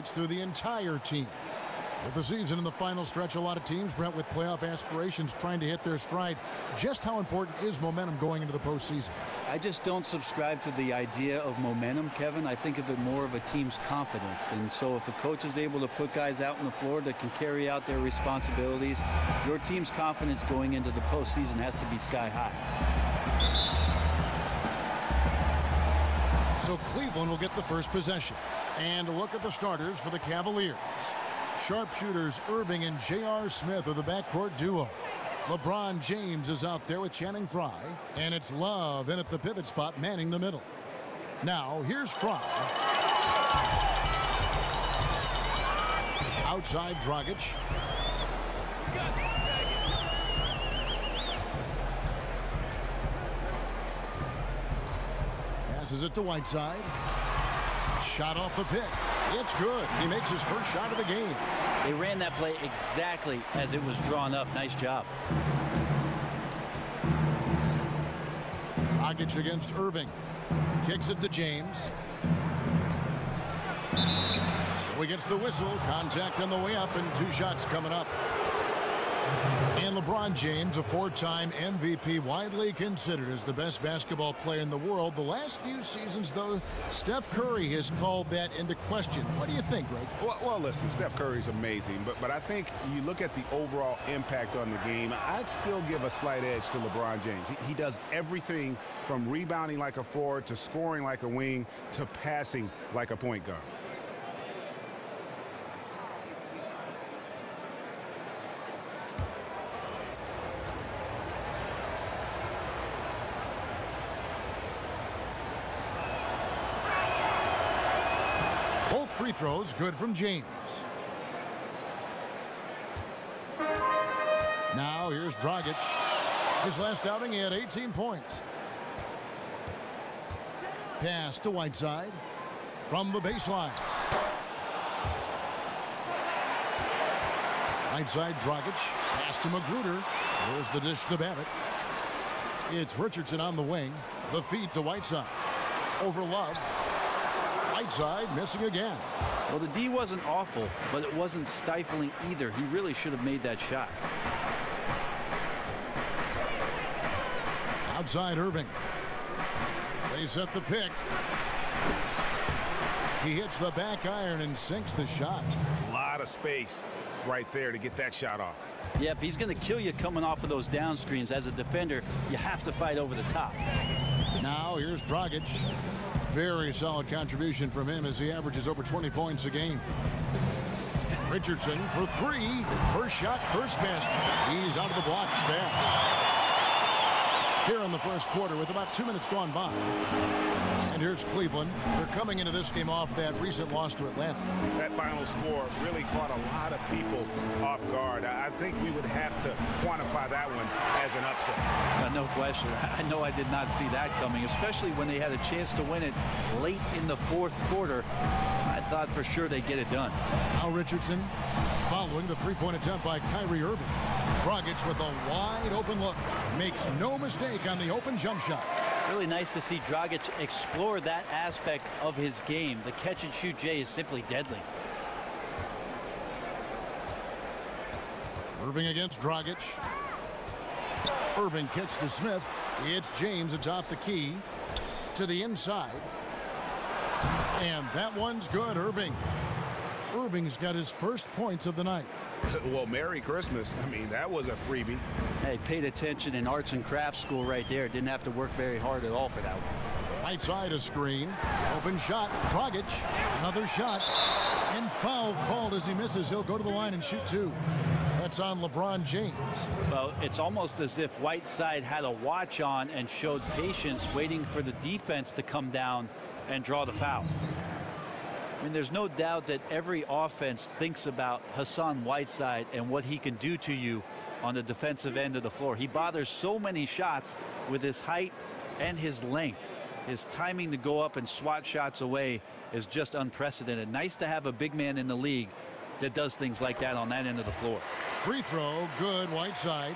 cuts through the entire team. With the season in the final stretch, a lot of teams, Brent, with playoff aspirations trying to hit their stride. Just how important is momentum going into the postseason? I just don't subscribe to the idea of momentum, Kevin. I think of it more of a team's confidence. And so if a coach is able to put guys out on the floor that can carry out their responsibilities, your team's confidence going into the postseason has to be sky high. So Cleveland will get the first possession. And a look at the starters for the Cavaliers. Sharpshooters Irving and J.R. Smith are the backcourt duo. LeBron James is out there with Channing Frye. And it's Love in at the pivot spot, manning the middle. Now, here's Frye. Outside Dragic. Passes it to Whiteside. Shot off the pick. It's good. He makes his first shot of the game. They ran that play exactly as it was drawn up. Nice job. Dragic against Irving. Kicks it to James. So he gets the whistle. Contact on the way up and 2 shots coming up. And LeBron James, a 4-time MVP, widely considered as the best basketball player in the world. The last few seasons, though, Steph Curry has called that into question. What do you think, Greg? Well, listen, Steph Curry's amazing, but I think you look at the overall impact on the game, I'd still give a slight edge to LeBron James. He does everything from rebounding like a forward to scoring like a wing to passing like a point guard. Free throws good from James. Now here's Dragic. His last outing, he had 18 points. Pass to Whiteside from the baseline. Whiteside, Dragic. Pass to Magruder. There's the dish to Babbitt. It's Richardson on the wing. The feed to Whiteside. Over Love. Whiteside missing again. Well, the D wasn't awful, but it wasn't stifling either. He really should have made that shot. Outside Irving. They set the pick. He hits the back iron and sinks the shot. A lot of space right there to get that shot off. Yep, he's going to kill you coming off of those down screens. As a defender, you have to fight over the top. Now here's Dragic. Very solid contribution from him as he averages over 20 points a game. Richardson for 3. First shot, first basket. He's out of the blocks fast. Here in the first quarter with about 2 minutes gone by. And here's Cleveland. They're coming into this game off that recent loss to Atlanta. That final score really caught a lot of people off guard. I think we would have to quantify that one as an upset. No question. I know I did not see that coming, especially when they had a chance to win it late in the fourth quarter. I thought for sure they'd get it done. Now Richardson following the three-point attempt by Kyrie Irving. Dragic with a wide open look. Makes no mistake on the open jump shot. Really nice to see Dragic explore that aspect of his game. The catch and shoot J is simply deadly. Irving against Dragic. Irving kicks to Smith. It's James atop the key to the inside. And that one's good. Irving's got his first points of the night. Well, Merry Christmas. I mean, that was a freebie. Hey, paid attention in arts and crafts school right there. Didn't have to work very hard at all for that one. Right side a screen. Open shot. Dragic. Another shot. And foul called as he misses. He'll go to the line and shoot 2. That's on LeBron James. Well, it's almost as if Whiteside had a watch on and showed patience, waiting for the defense to come down and draw the foul. I mean, there's no doubt that every offense thinks about Hassan Whiteside and what he can do to you on the defensive end of the floor. He bothers so many shots with his height and his length. His timing to go up and swat shots away is just unprecedented. Nice to have a big man in the league that does things like that on that end of the floor. Free throw, good. Whiteside.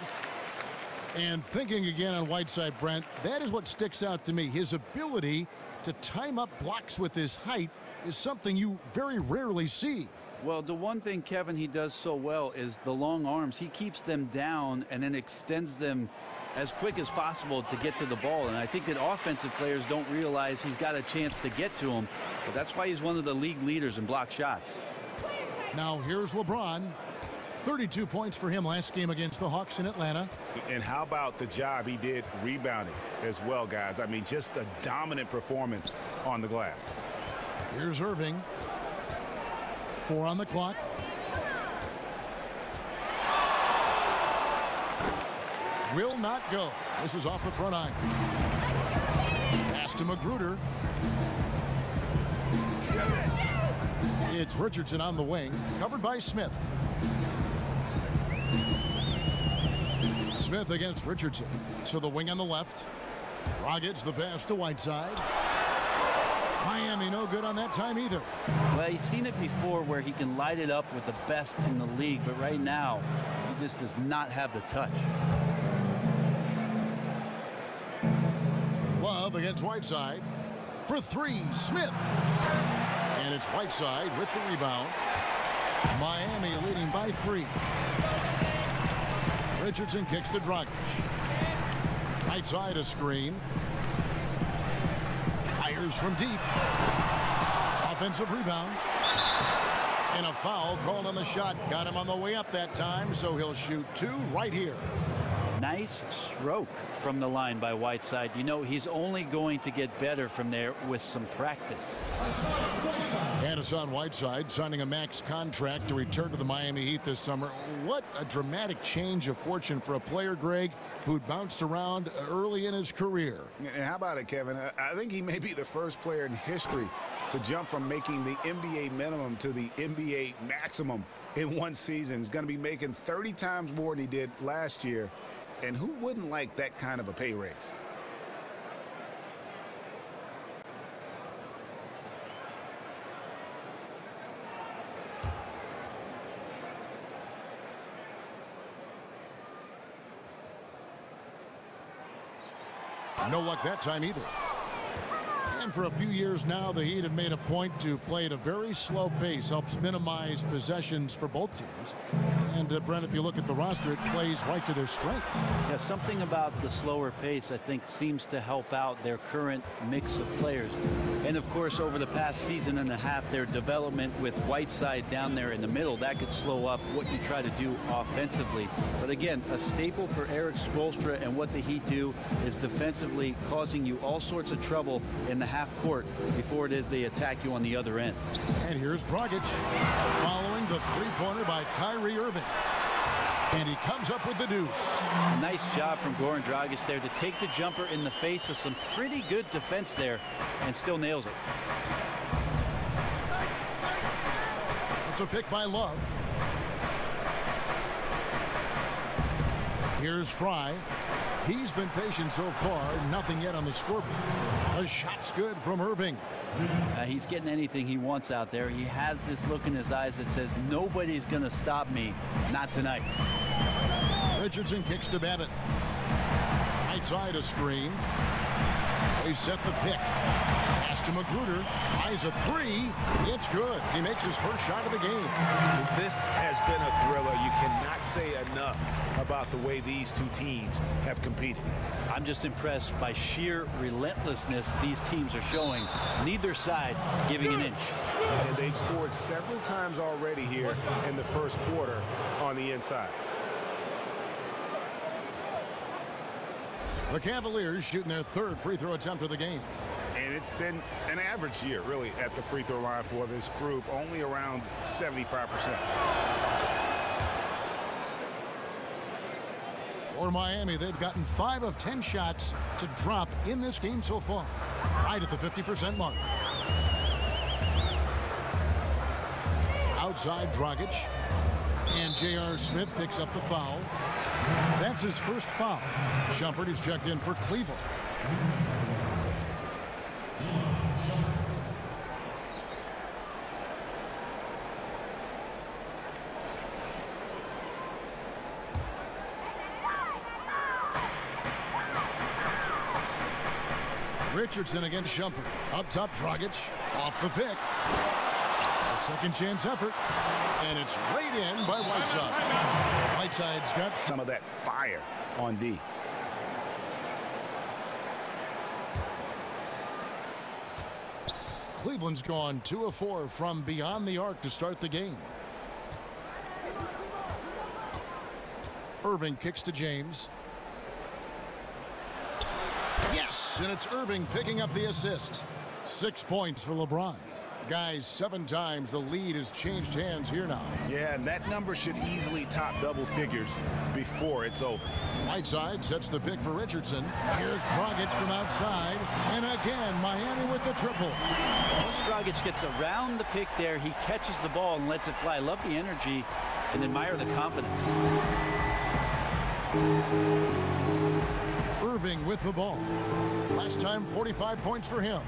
And thinking again on Whiteside, Brent, that is what sticks out to me. His ability to time up blocks with his height is something you very rarely see. Well, the one thing, Kevin, he does so well is the long arms. He keeps them down and then extends them as quick as possible to get to the ball. And I think that offensive players don't realize he's got a chance to get to him. But that's why he's one of the league leaders in block shots. Now here's LeBron. 32 points for him last game against the Hawks in Atlanta. And how about the job he did rebounding as well, guys? I mean, just a dominant performance on the glass. Here's Irving. 4 on the clock. Will not go. This is off the front eye. Pass to Magruder. It's Richardson on the wing, covered by Smith. Smith against Richardson. To the wing on the left. Dragic, the pass to Whiteside. Miami no good on that time either. Well, he's seen it before where he can light it up with the best in the league, but right now he just does not have the touch. Love against Whiteside. For 3, Smith. And it's Whiteside with the rebound. Miami leading by 3. Richardson kicks to Dragic. Right side a screen. Fires from deep. Offensive rebound. And a foul called on the shot. Got him on the way up that time, so he'll shoot 2 right here. Nice stroke from the line by Whiteside. You know, he's only going to get better from there with some practice. And Hassan Whiteside signing a max contract to return to the Miami Heat this summer. What a dramatic change of fortune for a player, Greg, who'd bounced around early in his career. And how about it, Kevin? I think he may be the first player in history to jump from making the NBA minimum to the NBA maximum in one season. He's going to be making 30 times more than he did last year. And who wouldn't like that kind of a pay raise? No luck that time either. And for a few years now, the Heat have made a point to play at a very slow pace. Helps minimize possessions for both teams. And Brent, if you look at the roster, it plays right to their strengths. Yeah, something about the slower pace, I think, seems to help out their current mix of players. And of course, over the past season and a half, their development with Whiteside down there in the middle, that could slow up what you try to do offensively. But again, a staple for Eric Spoelstra and what the Heat do is defensively causing you all sorts of trouble in the half court before it is they attack you on the other end. And here's Dragic following the three-pointer by Kyrie Irving. And he comes up with the deuce. Nice job from Goran Dragic there to take the jumper in the face of some pretty good defense there and still nails it. It's a pick by Love. Here's Fry. He's been patient so far. Nothing yet on the scoreboard. A shot's good from Irving. He's getting anything he wants out there. He has this look in his eyes that says nobody's going to stop me. Not tonight. Richardson kicks to Babbitt. Right side a screen. They set the pick. Pass to Magruder. Tries a 3. It's good. He makes his first shot of the game. This has been a thriller. You cannot say enough about the way these two teams have competed. I'm just impressed by sheer relentlessness these teams are showing. Neither side giving an inch. And they've scored several times already here in the first quarter on the inside. The Cavaliers shooting their 3rd free throw attempt of the game. And it's been an average year, really, at the free throw line for this group, only around 75%. For Miami, they've gotten 5 of 10 shots to drop in this game so far, right at the 50% mark. Outside Dragic, and J.R. Smith picks up the foul. That's his first foul. Shumpert is checked in for Cleveland. Richardson against Shumpert. Up top, Dragic. Off the pick. A second chance effort. And it's right in by Whiteside. Whiteside's got some of that fire on D. Cleveland's gone 2 of 4 from beyond the arc to start the game. Irving kicks to James. Yes, and it's Irving picking up the assist. 6 points for LeBron. Guys, 7 times the lead has changed hands here now. Yeah, and that number should easily top double figures before it's over. Whiteside sets the pick for Richardson. Here's Dragic from outside. And again, Miami with the triple. Once Dragic gets around the pick there, he catches the ball and lets it fly. Love the energy and admire the confidence. Irving with the ball. Last time, 45 points for him.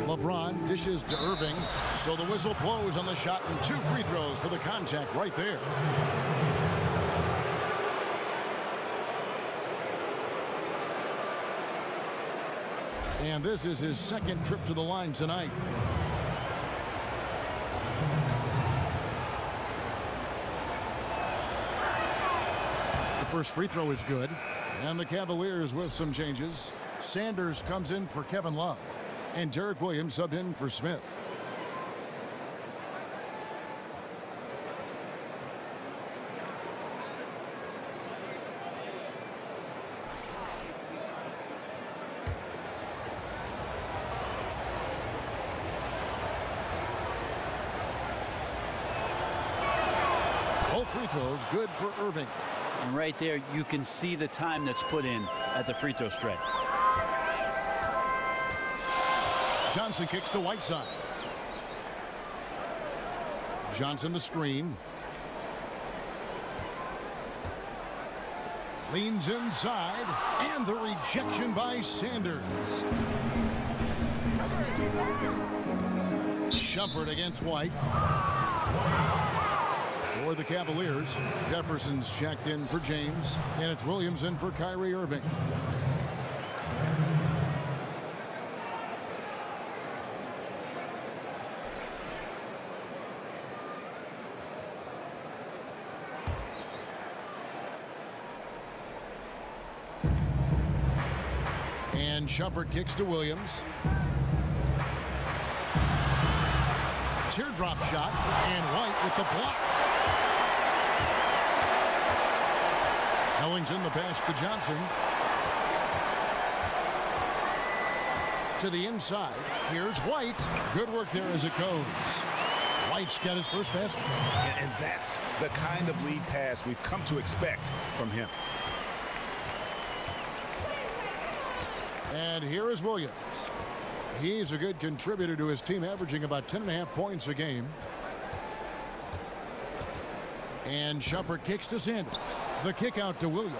LeBron dishes to Irving, so the whistle blows on the shot and 2 free throws for the contact right there. And this is his second trip to the line tonight. The first free throw is good. And the Cavaliers with some changes. Sanders comes in for Kevin Love. And Derek Williams subbed in for Smith. Both free throws good for Irving. And right there, you can see the time that's put in at the free throw stripe. Johnson kicks to Whiteside. Johnson the screen. Leans inside. And the rejection by Sanders. Shumpert against White. For the Cavaliers, Jefferson's checked in for James. And it's Williams in for Kyrie Irving. And Shumpert kicks to Williams. Teardrop shot, and White with the block. Ellington the pass to Johnson. To the inside. Here's White. Good work there as it goes. White's got his first basket. And that's the kind of lead pass we've come to expect from him. And here is Williams. He's a good contributor to his team, averaging about 10.5 points a game. And Shumpert kicks to Sanders. The kick out to Williams.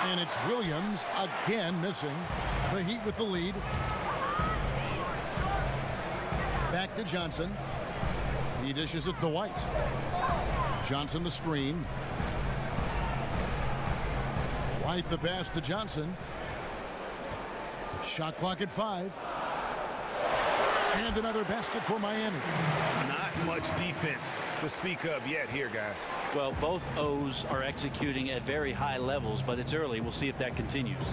And it's Williams again missing. The Heat with the lead. Back to Johnson. He dishes it to White. Johnson the screen. White the pass to Johnson. Shot clock at 5. And another basket for Miami. Not much defense to speak of yet here, guys. Well, both O's are executing at very high levels, but it's early. We'll see if that continues.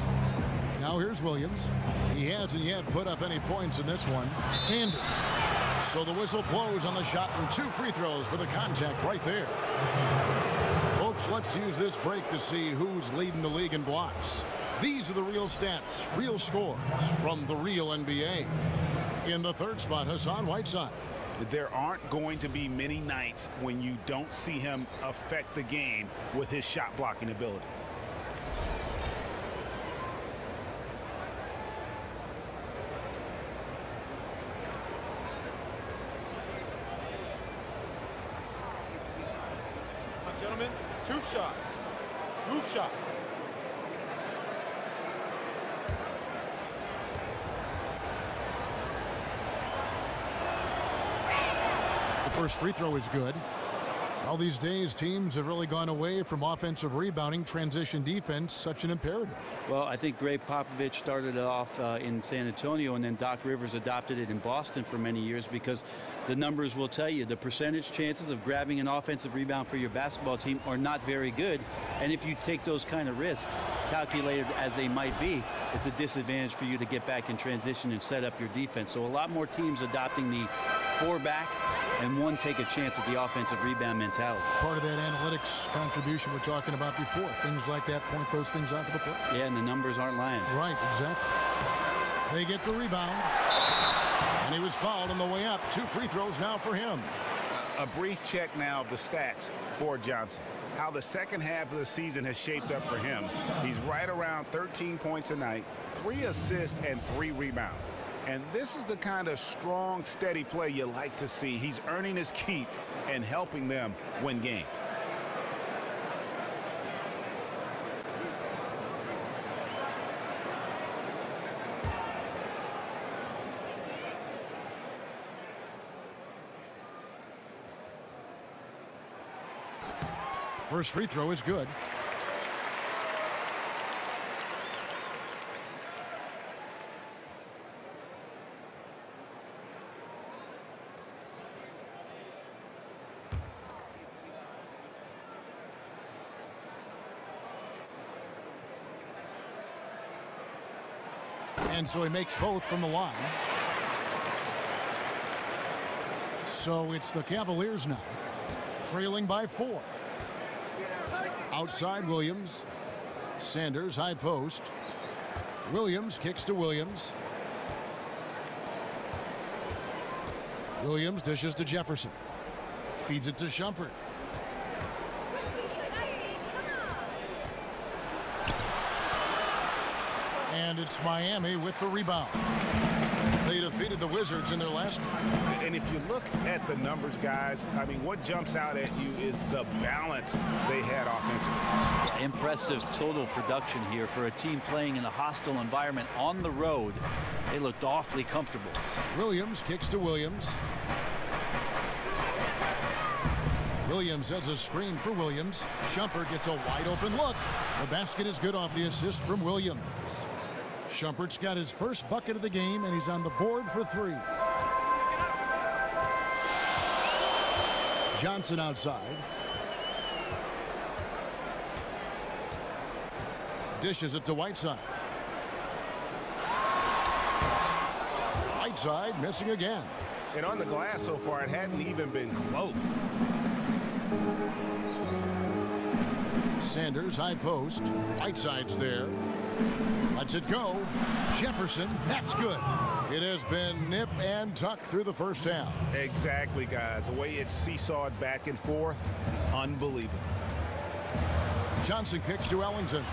Now here's Williams. He hasn't yet put up any points in this one. Sanders. So the whistle blows on the shot and 2 free throws for the contact right there. Folks, let's use this break to see who's leading the league in blocks. These are the real stats, real scores from the real NBA. In the third spot, Hassan Whiteside. There aren't going to be many nights when you don't see him affect the game with his shot blocking ability. Gentlemen, 2 shots. Move shots. The first free throw is good. All these days, teams have really gone away from offensive rebounding, transition defense, such an imperative. Well, I think Greg Popovich started it off in San Antonio, and then Doc Rivers adopted it in Boston for many years, because the numbers will tell you the percentage chances of grabbing an offensive rebound for your basketball team are not very good. And if you take those kind of risks, calculated as they might be, it's a disadvantage for you to get back in transition and set up your defense. So a lot more teams adopting the 4 back and 1 take a chance at the offensive rebound mentality. Part of that analytics contribution we're talking about before. Things like that point those things out to the play. Yeah, and the numbers aren't lying. Right, exactly. They get the rebound. And he was fouled on the way up. 2 free throws now for him. A brief check now of the stats for Johnson. How the second half of the season has shaped up for him. He's right around 13 points a night, 3 assists, and 3 rebounds. And this is the kind of strong, steady play you like to see. He's earning his keep and helping them win games. First free throw is good. And so he makes both from the line. So it's the Cavaliers now, trailing by 4. Outside Williams. Sanders high post. Williams kicks to Williams. Williams dishes to Jefferson. Feeds it to Shumpert. And it's Miami with the rebound. They defeated the Wizards in their last one. And if you look at the numbers, guys, I mean, what jumps out at you is the balance they had offensively. Impressive total production here for a team playing in a hostile environment on the road. They looked awfully comfortable. Williams kicks to Williams. Williams has a screen for Williams. Shumpert gets a wide open look. The basket is good off the assist from Williams. Shumpert's got his first bucket of the game, and he's on the board for 3. Johnson outside. Dishes it to Whiteside. Whiteside missing again. And on the glass so far, it hadn't even been close. Sanders high post. Whiteside's there. Lets it go. Jefferson, that's good. It has been nip and tuck through the first half. Exactly, guys. The way it's seesawed back and forth, unbelievable. Johnson kicks to Ellington.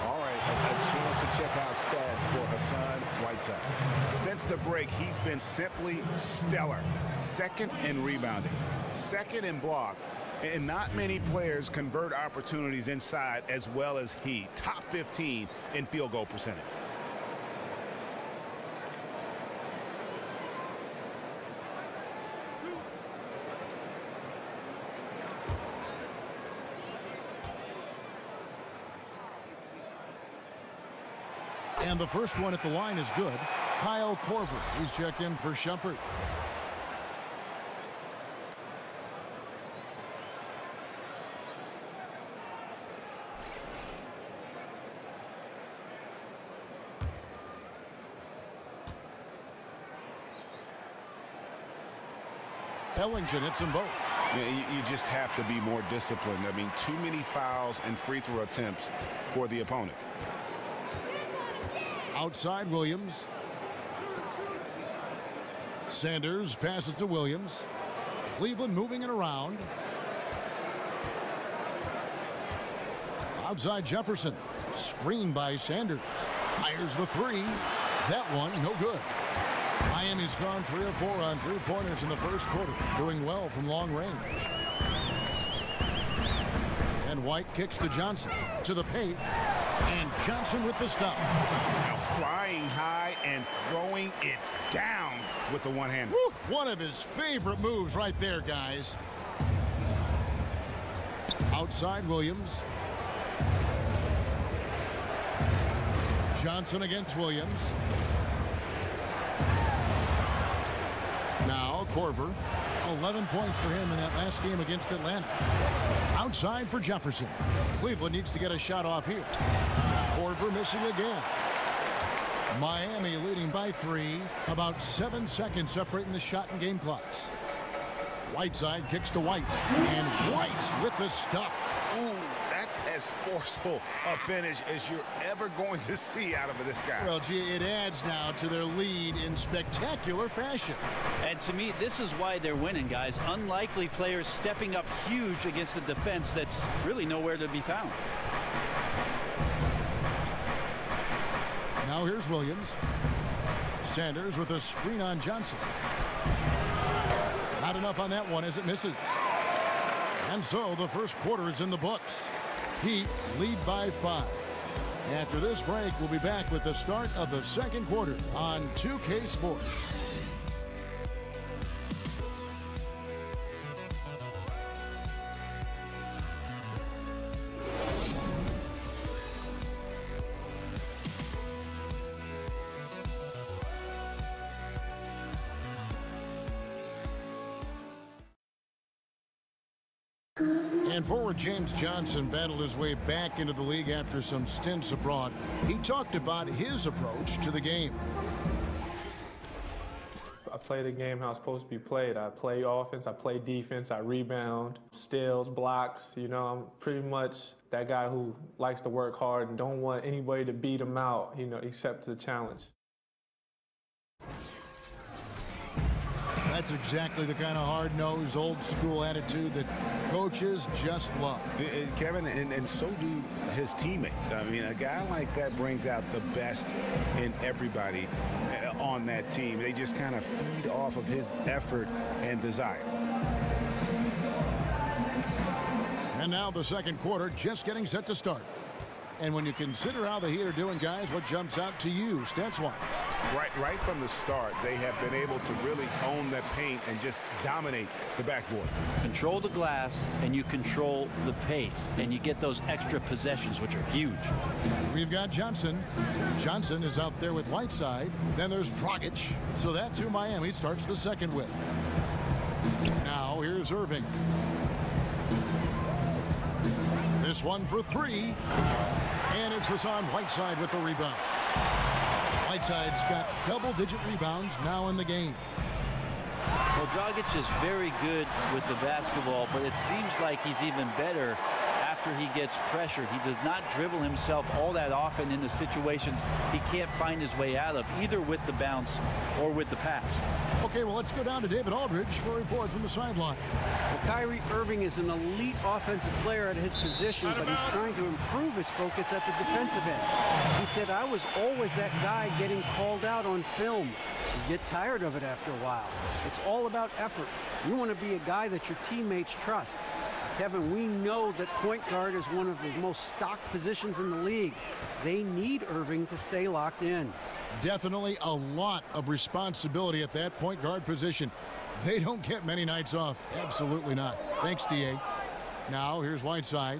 All right, a chance to check out stats for Hassan Whiteside. Since the break, he's been simply stellar. 2nd in rebounding, 2nd in blocks, and not many players convert opportunities inside as well as he. Top 15 in field goal percentage. And the first one at the line is good. Kyle Korver. He's checked in for Shumpert. Ellington hits them both. Yeah, you just have to be more disciplined. I mean, too many fouls and free throw attempts for the opponent. Outside Williams. Sanders passes to Williams. Cleveland moving it around. Outside Jefferson. Screened by Sanders. Fires the 3. That one no good. Miami's gone 3 of 4 on 3-pointers in the first quarter. Doing well from long range. And White kicks to Johnson. To the paint. And Johnson with the stop. Now flying high and throwing it down with the one-hander. One of his favorite moves right there, guys. Outside Williams. Johnson against Williams. Now Corver. 11 points for him in that last game against Atlanta. Outside for Jefferson. Cleveland needs to get a shot off here. Corver missing again. Miami leading by 3. About 7 seconds separating the shot and game clocks. Whiteside kicks to White. And White with the stuff. Ooh, that's as forceful a finish as you're ever going to see out of this guy. Well, gee, it adds now to their lead in spectacular fashion. And to me, this is why they're winning, guys. Unlikely players stepping up huge against a defense that's really nowhere to be found. Now here's Williams. Sanders with a screen on Johnson. Not enough on that one as it misses. And so the first quarter is in the books. Heat lead by 5. After this break, we'll be back with the start of the second quarter on 2K Sports. And forward James Johnson battled his way back into the league after some stints abroad. He talked about his approach to the game. I play the game how it's supposed to be played. I play offense, I play defense, I rebound, steals, blocks. You know, I'm pretty much that guy who likes to work hard and don't want anybody to beat him out, you know, except the challenge. That's exactly the kind of hard-nosed, old-school attitude that coaches just love. Kevin, and so do his teammates. I mean, a guy like that brings out the best in everybody on that team. They just kind of feed off of his effort and desire. And now the second quarter just getting set to start. And when you consider how the Heat are doing, guys, what jumps out to you, stats-wise? Right from the start, they have been able to really own that paint and just dominate the backboard. Control the glass, and you control the pace, and you get those extra possessions, which are huge. We've got Johnson. Johnson is out there with Whiteside. Then there's Dragic. So that's who Miami starts the second with. Now here's Irving. This one for 3. And it's Hassan Whiteside with the rebound. Whiteside's got double-digit rebounds now in the game. Well, Dragic is very good with the basketball, but it seems like he's even better after he gets pressured. He does not dribble himself all that often into situations he can't find his way out of, either with the bounce or with the pass. Okay, well, let's go down to David Aldridge for a report from the sideline. Well, Kyrie Irving is an elite offensive player at his position, but he's trying to improve his focus at the defensive end. He said, I was always that guy getting called out on film. You get tired of it after a while. It's all about effort. You want to be a guy that your teammates trust. Kevin, we know that point guard is one of the most stocked positions in the league. They need Irving to stay locked in. Definitely a lot of responsibility at that point guard position. They don't get many nights off. Absolutely not. Thanks, D.A. Now here's Whiteside.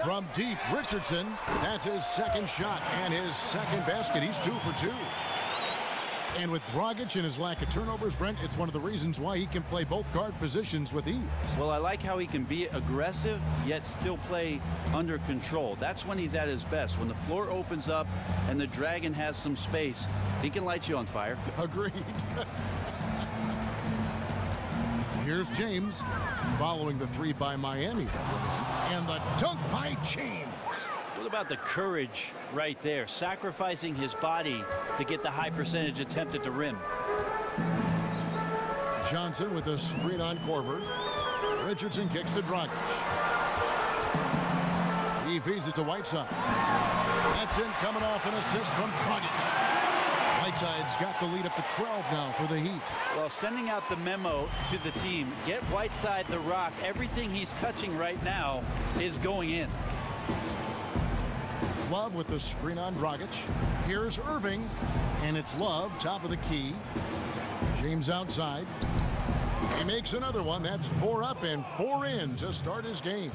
From deep, Richardson. That's his second shot and his second basket. He's 2 for 2. And with Dragic and his lack of turnovers, Brent, it's one of the reasons why he can play both guard positions with ease. Well, I like how he can be aggressive, yet still play under control. That's when he's at his best. When the floor opens up and the Dragon has some space, he can light you on fire. Agreed. Here's James following the 3 by Miami that went in. And the dunk by James. What about the courage right there, sacrificing his body to get the high percentage attempt at the rim? Johnson with a screen on Corver. Richardson kicks to Dragic. He feeds it to Whiteside. That's in, coming off an assist from Dragic. Whiteside's got the lead up to 12 now for the Heat. Well, sending out the memo to the team, get Whiteside the rock. Everything he's touching right now is going in. Love with the screen on Dragic. Here's Irving, and it's Love, top of the key. James outside. He makes another one. That's 4 up and 4 in to start his game.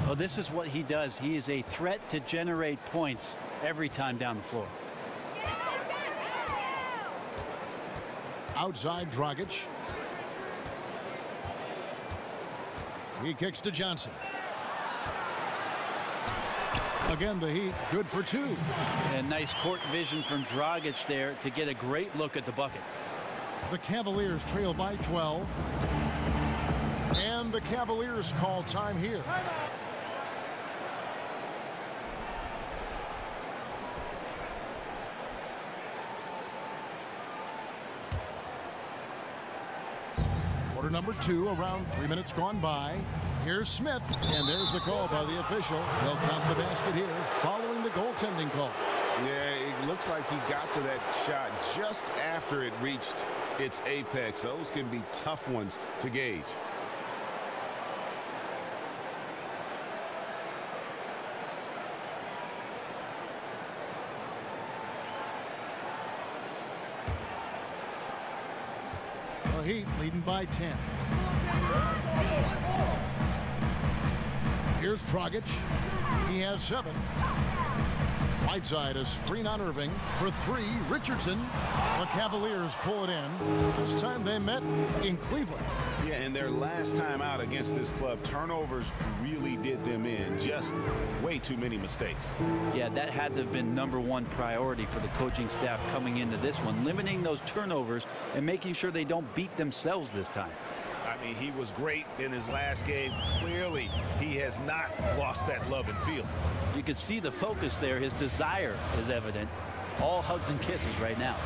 Well, this is what he does. He is a threat to generate points every time down the floor. Outside Dragic. He kicks to Johnson. Again, the Heat good for 2. And nice court vision from Dragic there to get a great look at the bucket. The Cavaliers trail by 12. And the Cavaliers call time here. Quarter number 2, around 3 minutes gone by. Here's Smith, and there's the call by the official. They'll count the basket here following the goaltending call. Yeah, it looks like he got to that shot just after it reached its apex. Those can be tough ones to gauge. The Heat leading by 10. Here's Dragic. He has 7. Whiteside, a screen on Irving for 3. Richardson. The Cavaliers pull it in. This time they met in Cleveland. Yeah, and their last time out against this club, turnovers really did them in. Just way too many mistakes. Yeah, that had to have been #1 priority for the coaching staff coming into this one, limiting those turnovers and making sure they don't beat themselves this time. I mean, he was great in his last game. Clearly, he has not lost that love and feel. You can see the focus there. His desire is evident. All hugs and kisses right now.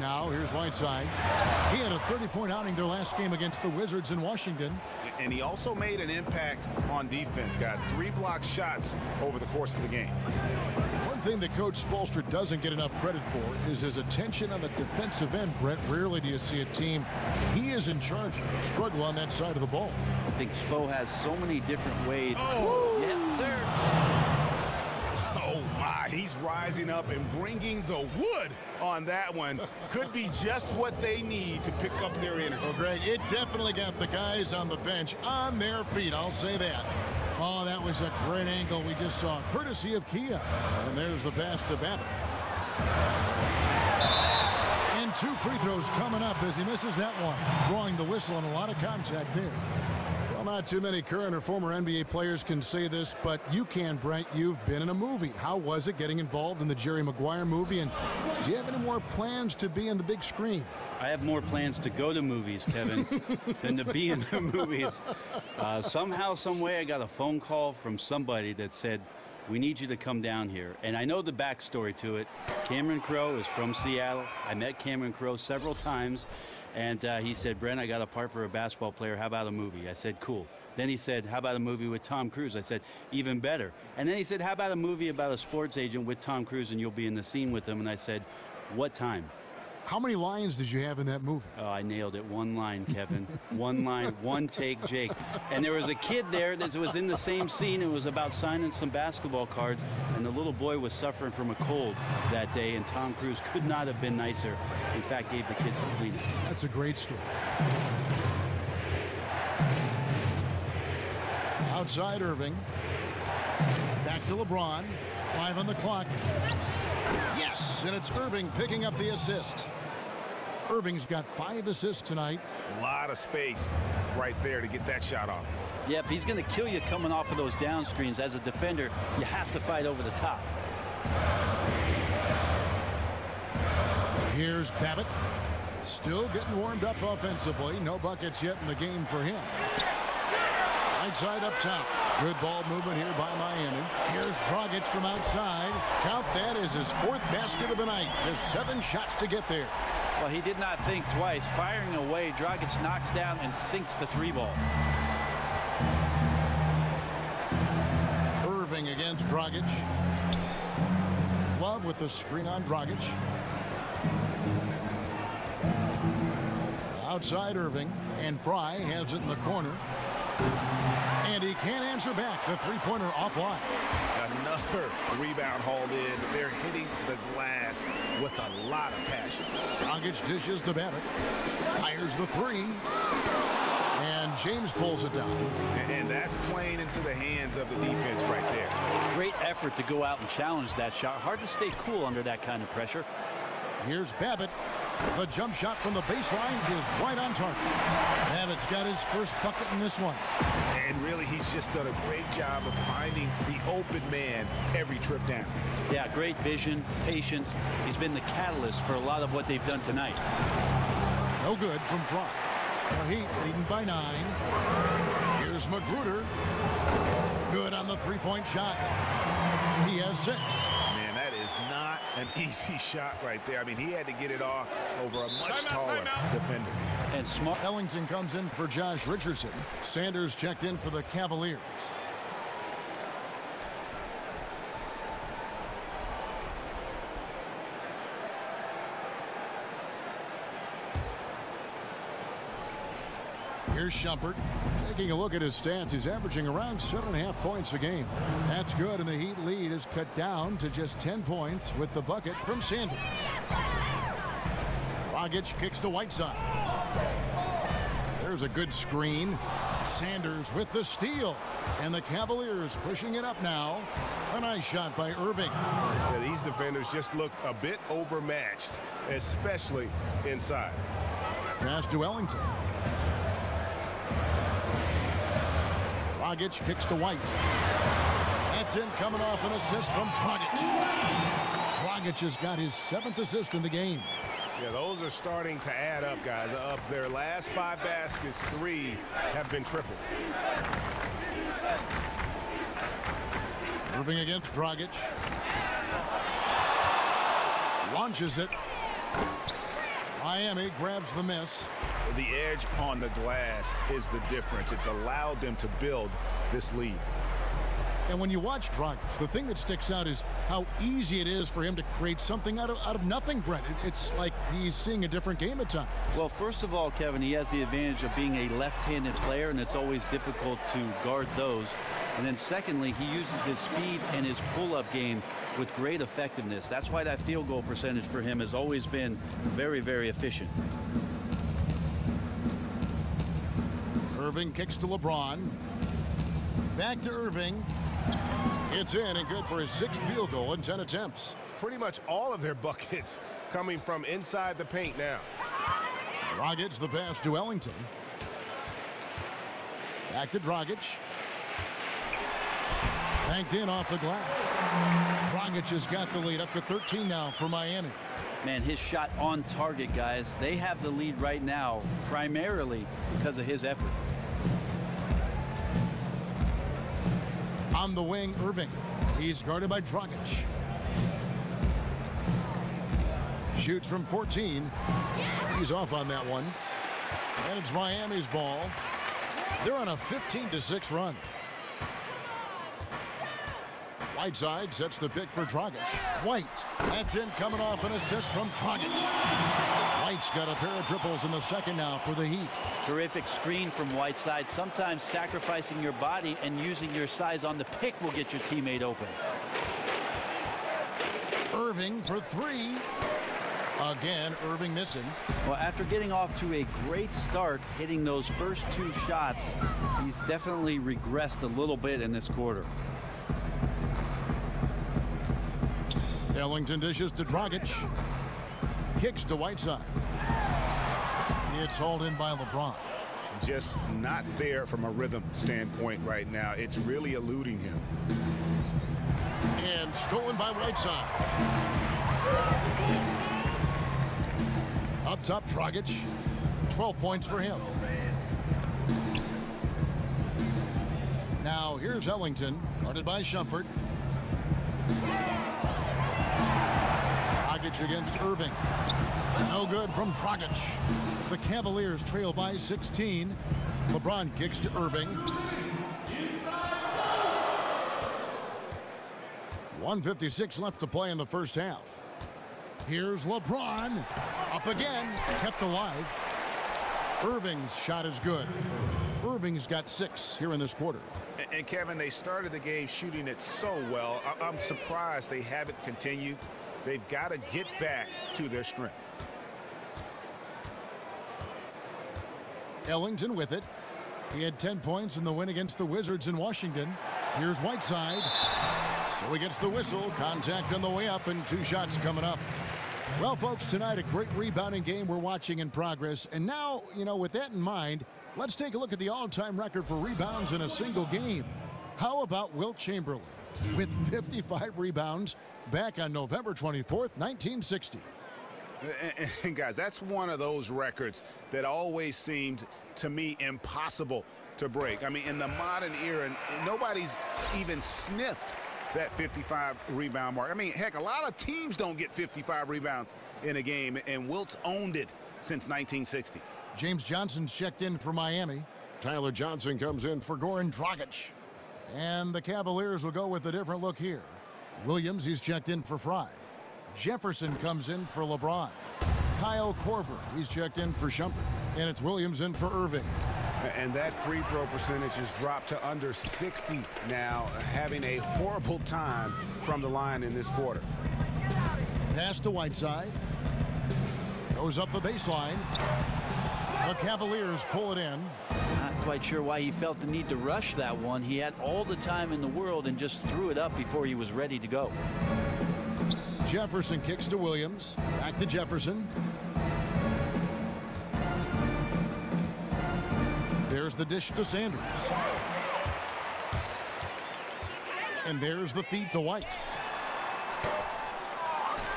Now here's Whiteside. He had a 30-point outing their last game against the Wizards in Washington. And he also made an impact on defense, guys. 3 blocked shots over the course of the game. One thing that Coach Spoelstra doesn't get enough credit for is his attention on the defensive end, Brett. Rarely do you see a team he is in charge of struggle on that side of the ball. I think Spo has so many different ways. Oh. Yes, sir. Oh, my. He's rising up and bringing the wood on that one. Could be just what they need to pick up their energy. Well, Greg, it definitely got the guys on the bench on their feet. I'll say that. Oh, that was a great angle we just saw, courtesy of Kia. And there's the pass to Babbitt. And 2 free throws coming up as he misses that one. Drawing the whistle and a lot of contact there. Well, not too many current or former NBA players can say this, but you can, Brent. You've been in a movie. How was it getting involved in the Jerry Maguire movie? And do you have any more plans to be in the big screen? I have more plans to go to movies, Kevin, than to be in the movies. Somehow, some way, I got a phone call from somebody that said, we need you to come down here. And I know the backstory to it. Cameron Crowe is from Seattle. I met Cameron Crowe several times. And he said, Brent, I got a part for a basketball player. How about a movie? I said, cool. Then he said, how about a movie with Tom Cruise? I said, even better. And then he said, how about a movie about a sports agent with Tom Cruise and you'll be in the scene with him? And I said, what time? How many lines did you have in that movie? Oh, I nailed it. 1 line, Kevin. 1 line, 1 take, Jake. And there was a kid there that was in the same scene. It was about signing some basketball cards. And the little boy was suffering from a cold that day. And Tom Cruise could not have been nicer. In fact, gave the kid some Kleenex. That's a great story. Outside Irving. Back to LeBron. 5 on the clock. Yes, and it's Irving picking up the assist. Irving's got 5 assists tonight. A lot of space right there to get that shot off. Yep, he's going to kill you coming off of those down screens. As a defender, you have to fight over the top. Here's Babbitt. Still getting warmed up offensively. No buckets yet in the game for him. Right side up top. Good ball movement here by Miami. Here's Dragic from outside. Count that as his 4th basket of the night. Just 7 shots to get there. Well, he did not think twice. Firing away, Dragic knocks down and sinks the 3 ball. Irving against Dragic. Love with the screen on Dragic. Outside Irving. And Fry has it in the corner. And he can't answer back. The 3-pointer offline. Another rebound hauled in. They're hitting the glass with a lot of passion. Dragic dishes to Babbitt. Fires the 3. And James pulls it down. And that's playing into the hands of the defense right there. Great effort to go out and challenge that shot. Hard to stay cool under that kind of pressure. Here's Babbitt. The jump shot from the baseline is right on target. Babbitt's got his first bucket in this one. And really, he's just done a great job of finding the open man every trip down. Yeah, great vision, patience. He's been the catalyst for a lot of what they've done tonight. No good from Fromm. The Heat leading by 9. Here's Magruder. Good on the three-point shot. He has 6. Man, that is not an easy shot right there. I mean, he had to get it off over a much taller defender. And smart. Ellington comes in for Josh Richardson. Sanders checked in for the Cavaliers. Here's Shumpert. Taking a look at his stats, he's averaging around 7.5 points a game. That's good, and the Heat lead is cut down to just 10 points with the bucket from Sanders. Dragic kicks to Whiteside. There's a good screen. Sanders with the steal. And the Cavaliers pushing it up now. A nice shot by Irving. Yeah, these defenders just look a bit overmatched, especially inside. Pass to Ellington. Dragic kicks to White. That's in, coming off an assist from Dragic. Dragic has got his 7th assist in the game. Yeah, those are starting to add up, guys. Of their last 5 baskets, 3 have been tripled. Irving against Dragic. Launches it. Miami grabs the miss. The edge on the glass is the difference. It's allowed them to build this lead. And when you watch Dragic, the thing that sticks out is how easy it is for him to create something out of nothing, Brent. It's like he's seeing a different game at times. Well, first of all, Kevin, he has the advantage of being a left-handed player, and it's always difficult to guard those. And then secondly, he uses his speed and his pull-up game with great effectiveness. That's why that field goal percentage for him has always been very, very efficient. Irving kicks to LeBron. Back to Irving. It's in and good for his 6th field goal in 10 attempts. Pretty much all of their buckets coming from inside the paint now. Dragic the pass to Ellington. Back to Dragic. Banked in off the glass. Dragic has got the lead up to 13 now for Miami. Man, his shot on target, guys. They have the lead right now primarily because of his effort. On the wing, Irving. He's guarded by Dragic. Shoots from 14. He's off on that one. And it's Miami's ball. They're on a 15-6 run. Whiteside sets the pick for Dragic. White. That's in, coming off an assist from Dragic. White's got a pair of triples in the second now for the Heat. Terrific screen from Whiteside. Sometimes sacrificing your body and using your size on the pick will get your teammate open. Irving for 3. Again, Irving missing. Well, after getting off to a great start, hitting those first 2 shots, he's definitely regressed a little bit in this quarter. Ellington dishes to Dragic. Kicks to Whiteside. It's hauled in by LeBron. Just not there from a rhythm standpoint right now. It's really eluding him. And stolen by Whiteside. Up top, Dragic. 12 points for him. Now here's Ellington, guarded by Shumpert. Dragic against Irving. No good from Dragic. The Cavaliers trail by 16. LeBron kicks to Irving. 1:56 left to play in the first half. Here's LeBron. Up again. Kept alive. Irving's shot is good. Irving's got 6 here in this quarter. And Kevin, they started the game shooting it so well. I'm surprised they haven't continued. They've got to get back to their strength. Ellington with it. He had 10 points in the win against the Wizards in Washington. Here's Whiteside. So he gets the whistle. Contact on the way up and 2 shots coming up. Well, folks, tonight a great rebounding game we're watching in progress. And now, with that in mind, let's take a look at the all-time record for rebounds in a single game. How about Wilt Chamberlain with 55 rebounds back on November 24th, 1960. And guys, that's one of those records that always seemed to me impossible to break. I mean, in the modern era, nobody's even sniffed that 55 rebound mark. I mean, heck, a lot of teams don't get 55 rebounds in a game, and Wilt's owned it since 1960. James Johnson's checked in for Miami. Tyler Johnson comes in for Goran Dragic. And the Cavaliers will go with a different look here. Williams, he's checked in for Fry. Jefferson comes in for LeBron. Kyle Korver, he's checked in for Shumpert. And it's Williams in for Irving. And that free throw percentage has dropped to under 60 now, having a horrible time from the line in this quarter. Pass to Whiteside. Goes up the baseline. The Cavaliers pull it in. Not quite sure why he felt the need to rush that one. He had all the time in the world and just threw it up before he was ready to go. Jefferson kicks to Williams. Back to Jefferson. There's the dish to Sanders. And there's the feed to White.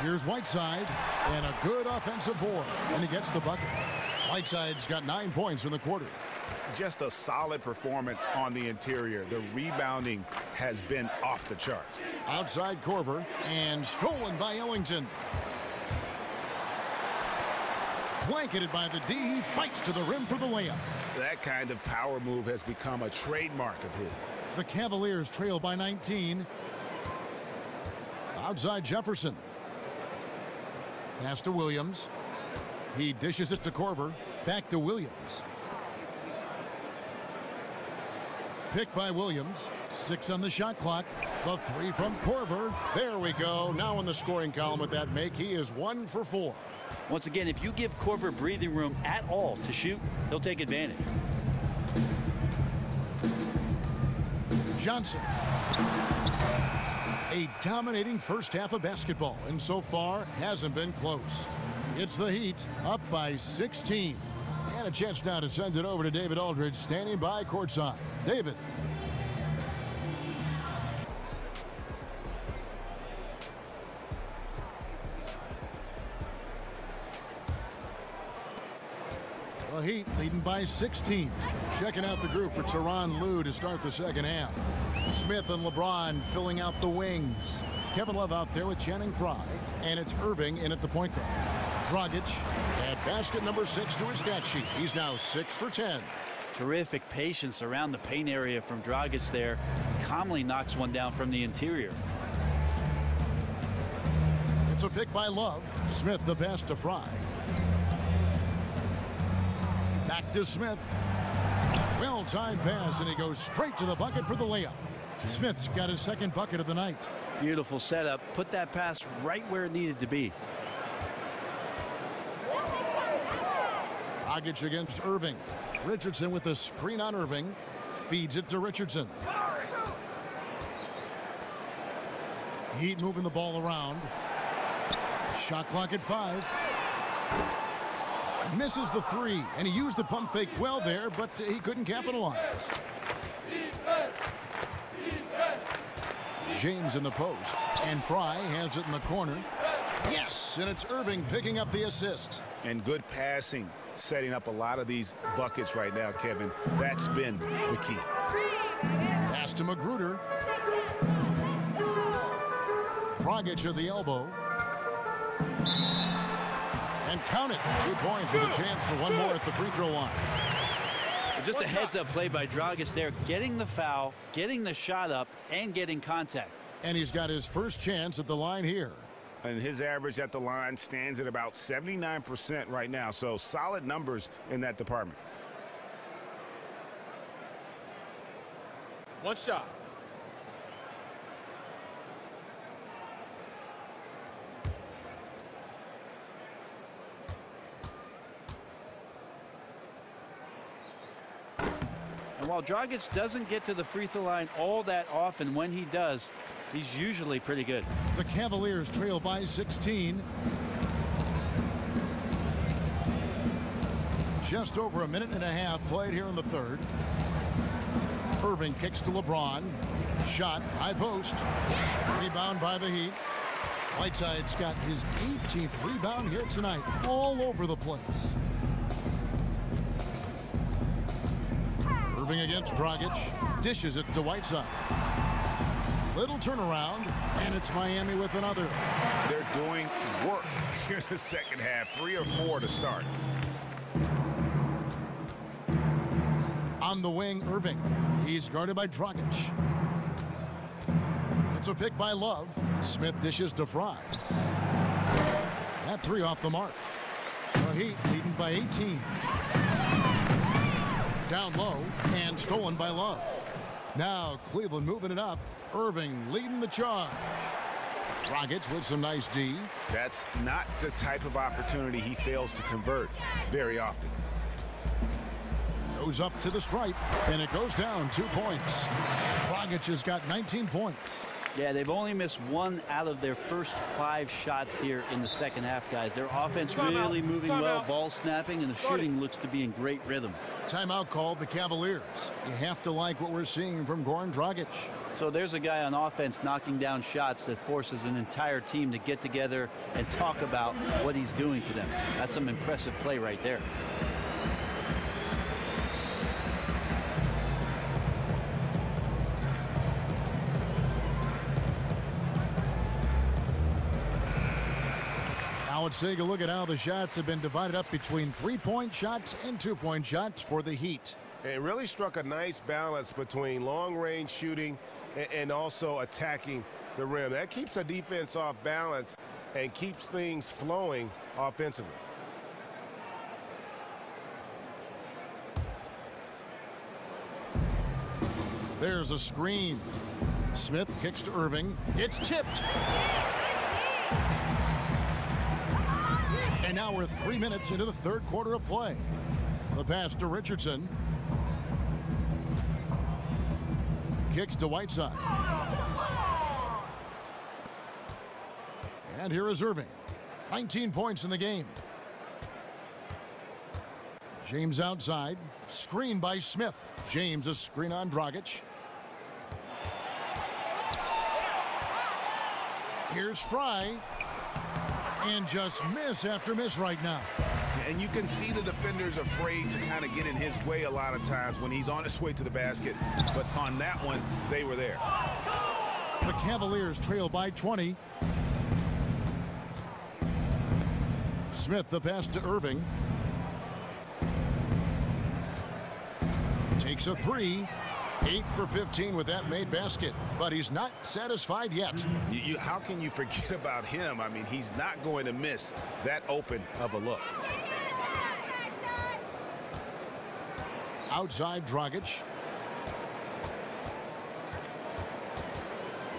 Here's Whiteside, and a good offensive board, and he gets the bucket. Whiteside's got 9 points in the quarter. Just a solid performance on the interior. The rebounding has been off the charts. Outside Korver, and stolen by Ellington. Blanketed by the D, he fights to the rim for the layup. That kind of power move has become a trademark of his. The Cavaliers trail by 19. Outside Jefferson. Pass to Williams. He dishes it to Korver. Back to Williams. Picked by Williams. 6 on the shot clock. The 3 from Korver. There we go. Now in the scoring column with that make, he is 1 for 4. Once again, if you give Korver breathing room at all to shoot, he'll take advantage. Johnson. A dominating first half of basketball, and so far hasn't been close. It's the Heat up by 16. And a chance now to send it over to David Aldridge, standing by courtside. David. The Heat leading by 16. Checking out the group for Tyronn Lue to start the second half. Smith and LeBron filling out the wings. Kevin Love out there with Channing Frye. And it's Irving in at the point guard. Dragic at basket number 6 to his stat sheet. He's now 6 for 10. Terrific patience around the paint area from Dragic there. Calmly knocks one down from the interior. It's a pick by Love. Smith the pass to Frye. Back to Smith. Well-timed pass, and he goes straight to the bucket for the layup. Smith's got his second bucket of the night. Beautiful setup. Put that pass right where it needed to be. Dragic against Irving. Richardson with the screen on Irving. Feeds it to Richardson. Heat moving the ball around. Shot clock at 5. Misses the 3, and he used the pump fake well there, but he couldn't capitalize. James in the post, and Frye has it in the corner. Yes, and it's Irving picking up the assist. And good passing, setting up a lot of these buckets right now, Kevin. That's been the key. Pass to Magruder. Dragic at the elbow. And count it. 2 points with a chance for one more at the free throw line. Just a heads-up play by Dragic there, getting the foul, getting the shot up, and getting contact. And he's got his first chance at the line here. And his average at the line stands at about 79% right now, so solid numbers in that department. One shot. And while Dragic doesn't get to the free throw line all that often, when he does, he's usually pretty good. The Cavaliers trail by 16. Just over a minute and a half played here in the third. Irving kicks to LeBron. Shot, high post. Rebound by the Heat. Whiteside's got his 18th rebound here tonight, all over the place. Irving against Dragic. Dishes it to Whiteside. Little turnaround, and it's Miami with another. They're doing work here in the second half. 3 or 4 to start. On the wing, Irving. He's guarded by Dragic. It's a pick by Love. Smith dishes to Fry. That 3 off the mark. The Heat leading by 18. Down low and stolen by Love. Now Cleveland moving it up. Irving leading the charge. Dragic with some nice D. That's not the type of opportunity he fails to convert very often. Goes up to the stripe, and it goes down 2 points. Dragic has got 19 points. Yeah, they've only missed 1 out of their first 5 shots here in the second half, guys. Their offense really moving well, ball snapping, and the shooting looks to be in great rhythm. Timeout called the Cavaliers. You have to like what we're seeing from Goran Dragic. So there's a guy on offense knocking down shots that forces an entire team to get together and talk about what he's doing to them. That's some impressive play right there. Now let's take a look at how the shots have been divided up between 3-point shots and 2-point shots for the Heat. It really struck a nice balance between long-range shooting and also attacking the rim. That keeps the defense off balance and keeps things flowing offensively. There's a screen. Smith kicks to Irving. It's tipped. And now we're 3 minutes into the third quarter of play. The pass to Richardson. Kicks to Whiteside. And here is Irving. 19 points in the game. James outside. Screen by Smith. James a screen on Dragic. Here's Fry. And just miss after miss right now. And you can see the defenders afraid to kind of get in his way a lot of times when he's on his way to the basket. But on that one, they were there. The Cavaliers trail by 20. Smith the pass to Irving. Takes a 3. 8 for 15 with that made basket, but he's not satisfied yet. How can you forget about him? I mean, he's not going to miss that open of a look. Outside Dragic.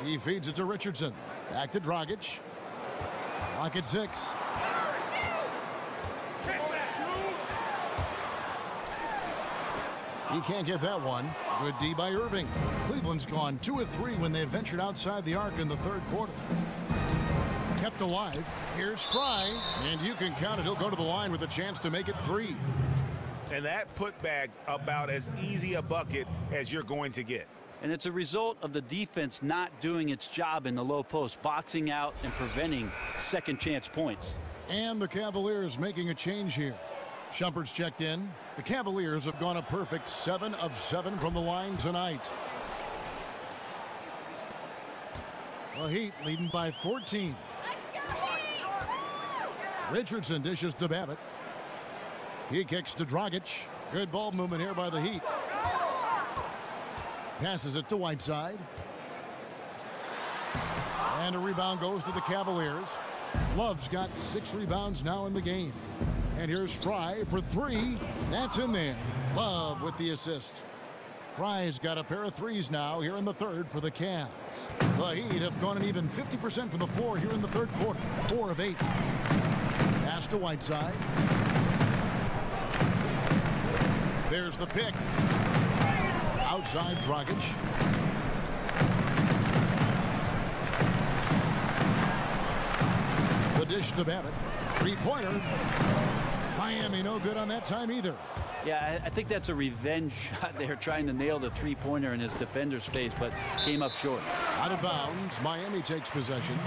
He feeds it to Richardson. Back to Dragic. Clock at 6. He can't get that one. Good D by Irving. Cleveland's gone 2 of 3 when they ventured outside the arc in the third quarter. Kept alive. Here's Fry, and you can count it. He'll go to the line with a chance to make it 3. And that putback about as easy a bucket as you're going to get. And it's a result of the defense not doing its job in the low post, boxing out and preventing second chance points. And the Cavaliers making a change here. Shumpert's checked in. The Cavaliers have gone a perfect 7 of 7 from the line tonight. The Heat leading by 14. Richardson dishes to Babbitt. He kicks to Dragic. Good ball movement here by the Heat. Passes it to Whiteside. And a rebound goes to the Cavaliers. Love's got 6 rebounds now in the game. And here's Fry for 3. That's in there. Love with the assist. Fry's got a pair of 3s now here in the third for the Cavs. The Heat have gone an even 50% from the floor here in the third quarter. 4 of 8. Pass to Whiteside. There's the pick. Outside Dragic. The dish to Babbitt. Three-pointer. Miami no good on that time either. Yeah, I think that's a revenge shot there, trying to nail the three-pointer in his defender's face, but came up short. Out of bounds. Miami takes possession.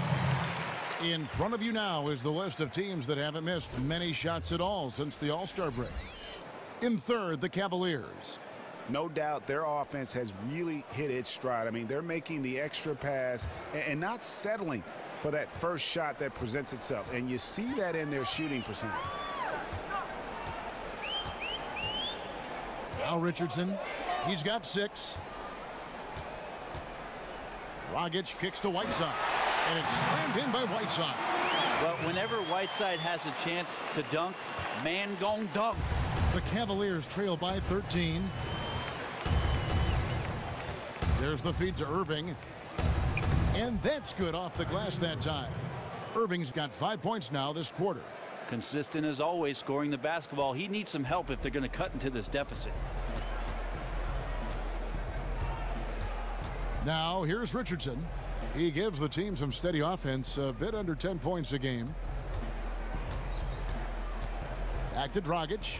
In front of you now is the list of teams that haven't missed many shots at all since the All-Star break. In third, the Cavaliers. No doubt their offense has really hit its stride. I mean, they're making the extra pass and not settling for that first shot that presents itself. And you see that in their shooting percentage. Al Richardson, he's got 6. Dragic kicks to Whiteside, and it's slammed in by Whiteside. Well, whenever Whiteside has a chance to dunk, man gon' dunk. The Cavaliers trail by 13. There's the feed to Irving. And that's good off the glass that time. Irving's got 5 points now this quarter. Consistent as always, scoring the basketball. He needs some help if they're going to cut into this deficit. Now here's Richardson. He gives the team some steady offense, a bit under 10 points a game. Back to Dragic.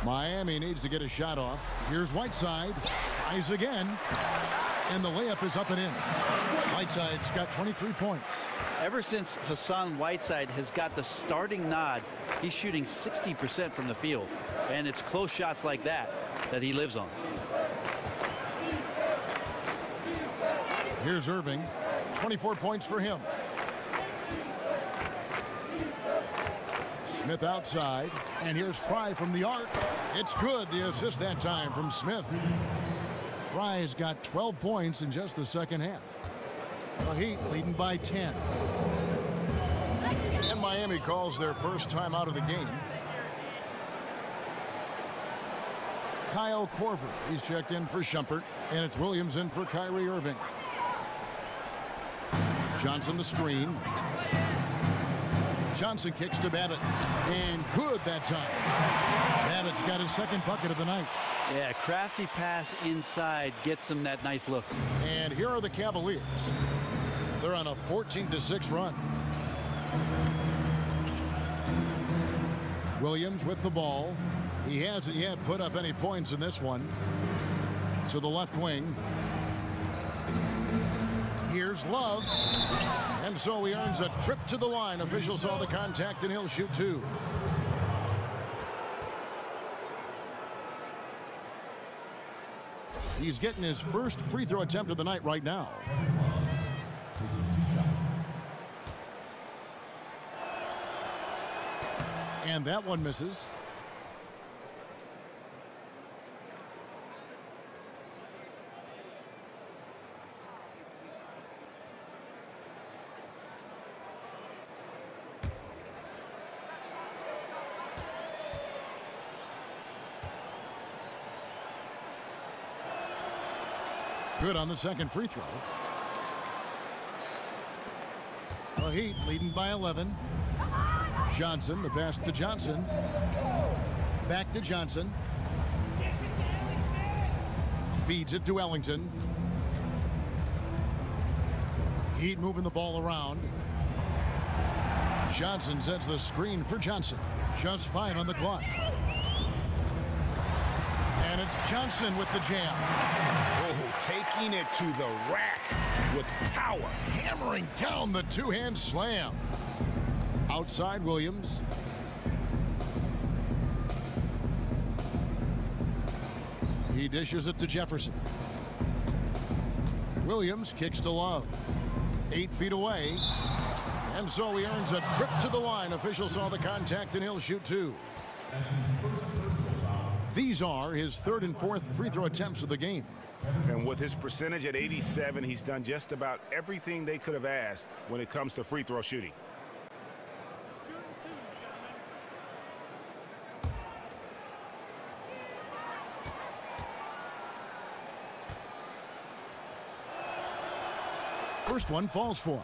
Miami needs to get a shot off. Here's Whiteside. Tries again. And the layup is up and in. Whiteside's got 23 points. Ever since Hassan Whiteside has got the starting nod, he's shooting 60% from the field. And it's close shots like that he lives on. Here's Irving. 24 points for him. Smith outside. And here's Fry from the arc. It's good. The assist that time from Smith. Fry's got 12 points in just the second half. The Heat leading by 10. And Miami calls their first time out of the game. Kyle Korver, he's checked in for Shumpert, and it's Williams in for Kyrie Irving. Johnson the screen. Johnson kicks to Babbitt, and good that time. Babbitt's got his second bucket of the night. Yeah, crafty pass inside gets him that nice look. And here are the Cavaliers. They're on a 14-6 run. Williams with the ball. He hasn't yet put up any points in this one. To the left wing. Here's Love. And so he earns a trip to the line. Officials saw the contact, and he'll shoot 2. He's getting his first free throw attempt of the night right now. And that one misses. Good on the second free throw. The Heat leading by 11. Johnson, the pass to Johnson. Back to Johnson. Feeds it to Ellington. Heat moving the ball around. Johnson sets the screen for Johnson. Just 5 on the clock. And it's Johnson with the jam. Taking it to the rack with power. Hammering down the two-hand slam. Outside Williams. He dishes it to Jefferson. Williams kicks to Love. 8 feet away. And so he earns a trip to the line. Officials saw the contact, and he'll shoot 2. These are his 3rd and 4th free throw attempts of the game. And with his percentage at 87, he's done just about everything they could have asked when it comes to free throw shooting. First one falls for him.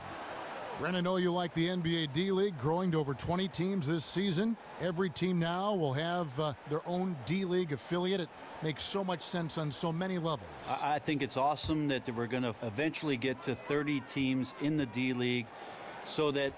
Brennan, I know you like the NBA D-League growing to over 20 teams this season. Every team now will have their own D-League affiliate. It makes so much sense on so many levels. I think it's awesome that we're going to eventually get to 30 teams in the D-League so that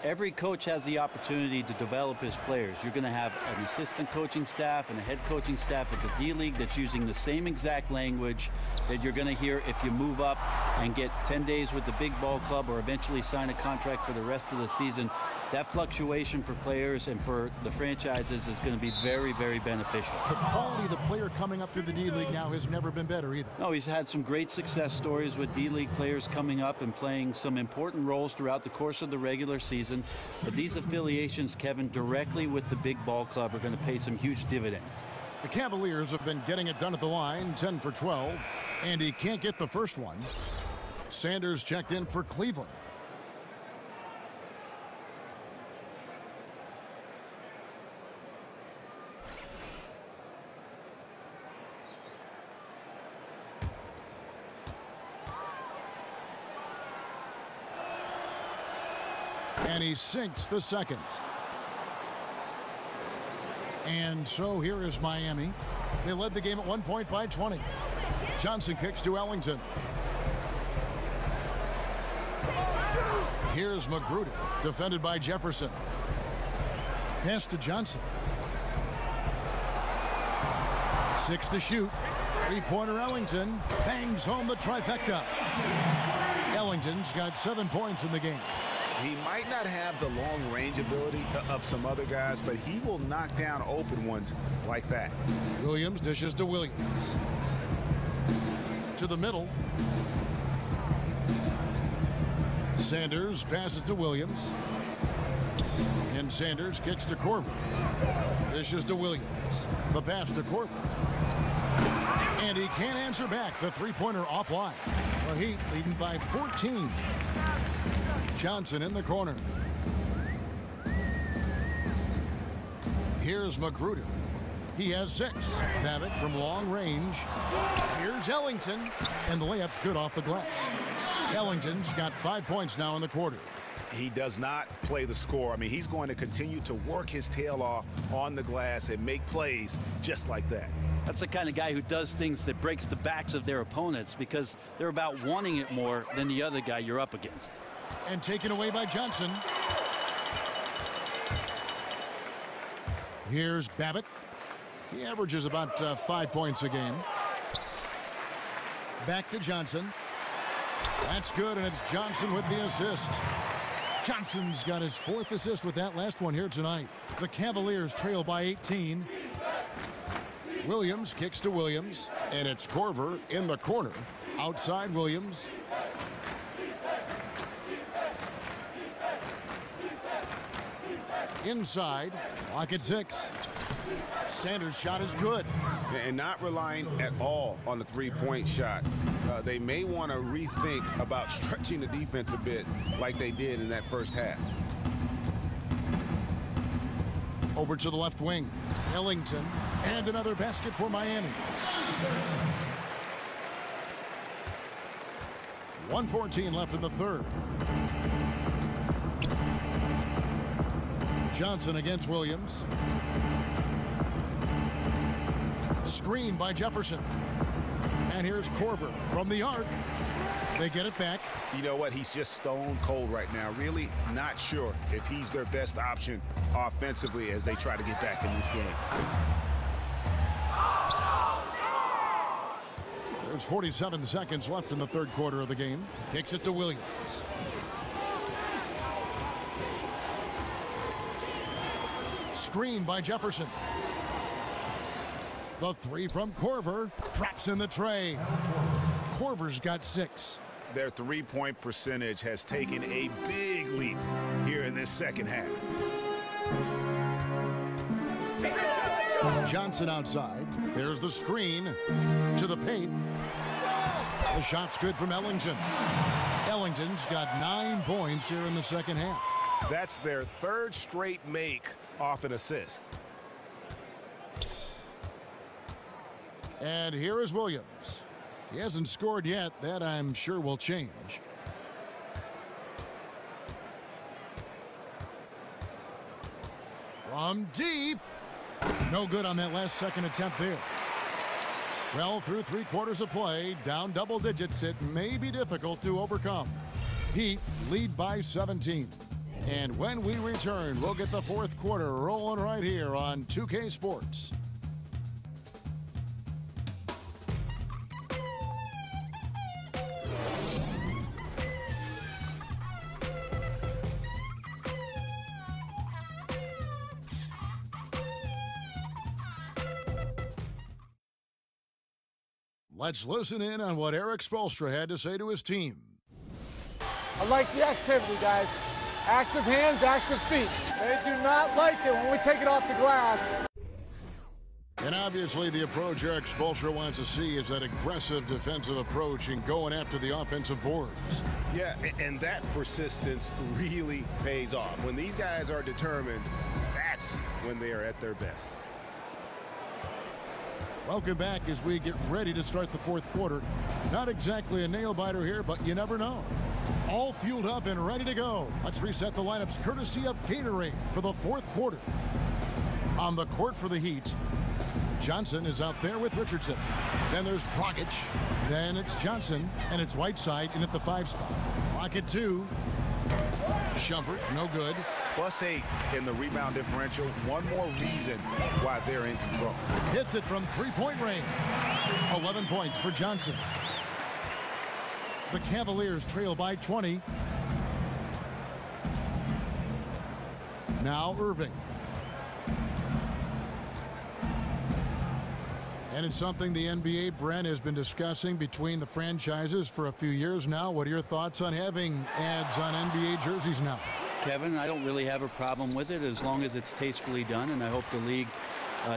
every coach has the opportunity to develop his players. You're going to have an assistant coaching staff and a head coaching staff at the D-League that's using the same exact language that you're going to hear if you move up and get 10 days with the big ball club or eventually sign a contract for the rest of the season. That fluctuation for players and for the franchises is going to be very, very beneficial. The quality of the player coming up through the D-League now has never been better either. No, he's had some great success stories with D-League players coming up and playing some important roles throughout the course of the regular season. But these affiliations, Kevin, directly with the big ball club are going to pay some huge dividends. The Cavaliers have been getting it done at the line, 10 for 12, and he can't get the first one. Sanders checked in for Cleveland. And he sinks the second. And so here is Miami. They led the game at 1 point by 20. Johnson kicks to Ellington. Here's Magruder, defended by Jefferson. Pass to Johnson. 6 to shoot. Three-pointer Ellington bangs home the trifecta. Ellington's got 7 points in the game. He might not have the long-range ability of some other guys, but he will knock down open ones like that. Williams dishes to Williams. To the middle. Sanders passes to Williams. And Sanders kicks to Corver. Dishes to Williams. The pass to Corver. And he can't answer back. The three-pointer offline. The Heat leading by 14. Johnson in the corner. Here's Magruder. He has 6. Babbitt from long range. Here's Ellington. And the layup's good off the glass. Ellington's got 5 points now in the quarter. He does not play the score. I mean, he's going to continue to work his tail off on the glass and make plays just like that. That's the kind of guy who does things that breaks the backs of their opponents because they're about wanting it more than the other guy you're up against. And taken away by Johnson. Here's Babbitt. He averages about 5 points a game. Back to Johnson. That's good, and it's Johnson with the assist. Johnson's got his 4th assist with that last one here tonight. The Cavaliers trail by 18. Williams kicks to Williams, and it's Corver in the corner. Outside Williams. Inside, clock at 6. Sanders' shot is good. And not relying at all on the three-point shot. They may want to rethink about stretching the defense a bit like they did in that first half. Over to the left wing. Ellington, and another basket for Miami. 1:14 left in the third. Johnson against Williams. Screen by Jefferson. And here's Corver from the arc. They get it back. You know what? He's just stone cold right now. Really not sure if he's their best option offensively as they try to get back in this game. There's 47 seconds left in the third quarter of the game. Kicks it to Williams. Screen by Jefferson. The three from Corver. Traps in the tray. Corver's got 6. Their three-point percentage has taken a big leap here in this second half. Johnson outside. There's the screen to the paint. The shot's good from Ellington. Ellington's got 9 points here in the second half. That's their 3rd straight make off an assist. And here is Williams. He hasn't scored yet. That, I'm sure, will change. from deep. No good on that last second attempt there. Well, through 3 quarters of play, down double digits, it may be difficult to overcome. Heat lead by 17. And when we return, we'll get the 4th quarter rolling right here on 2K Sports. Let's listen in on what Eric Spoelstra had to say to his team. I like the activity, guys. Active hands, active feet. They do not like it when we take it off the glass. And obviously the approach Eric Spoelstra wants to see is that aggressive defensive approach and going after the offensive boards. Yeah, and that persistence really pays off. When these guys are determined, that's when they are at their best. Welcome back as we get ready to start the 4th quarter. Not exactly a nail-biter here, but you never know. All fueled up and ready to go. Let's reset the lineups courtesy of Gatorade for the 4th quarter. On the court for the Heat, Johnson is out there with Richardson. Then there's Dragic. Then it's Johnson, and it's Whiteside in at the 5 spot. Clock at 2. Shumpert, no good. +8 in the rebound differential. One more reason why they're in control. Hits it from 3-point range. 11 points for Johnson. The Cavaliers trail by 20. Now Irving. And it's something the NBA, Brent, has been discussing between the franchises for a few years now. What are your thoughts on having ads on NBA jerseys now? Kevin, I don't really have a problem with it as long as it's tastefully done, and I hope the league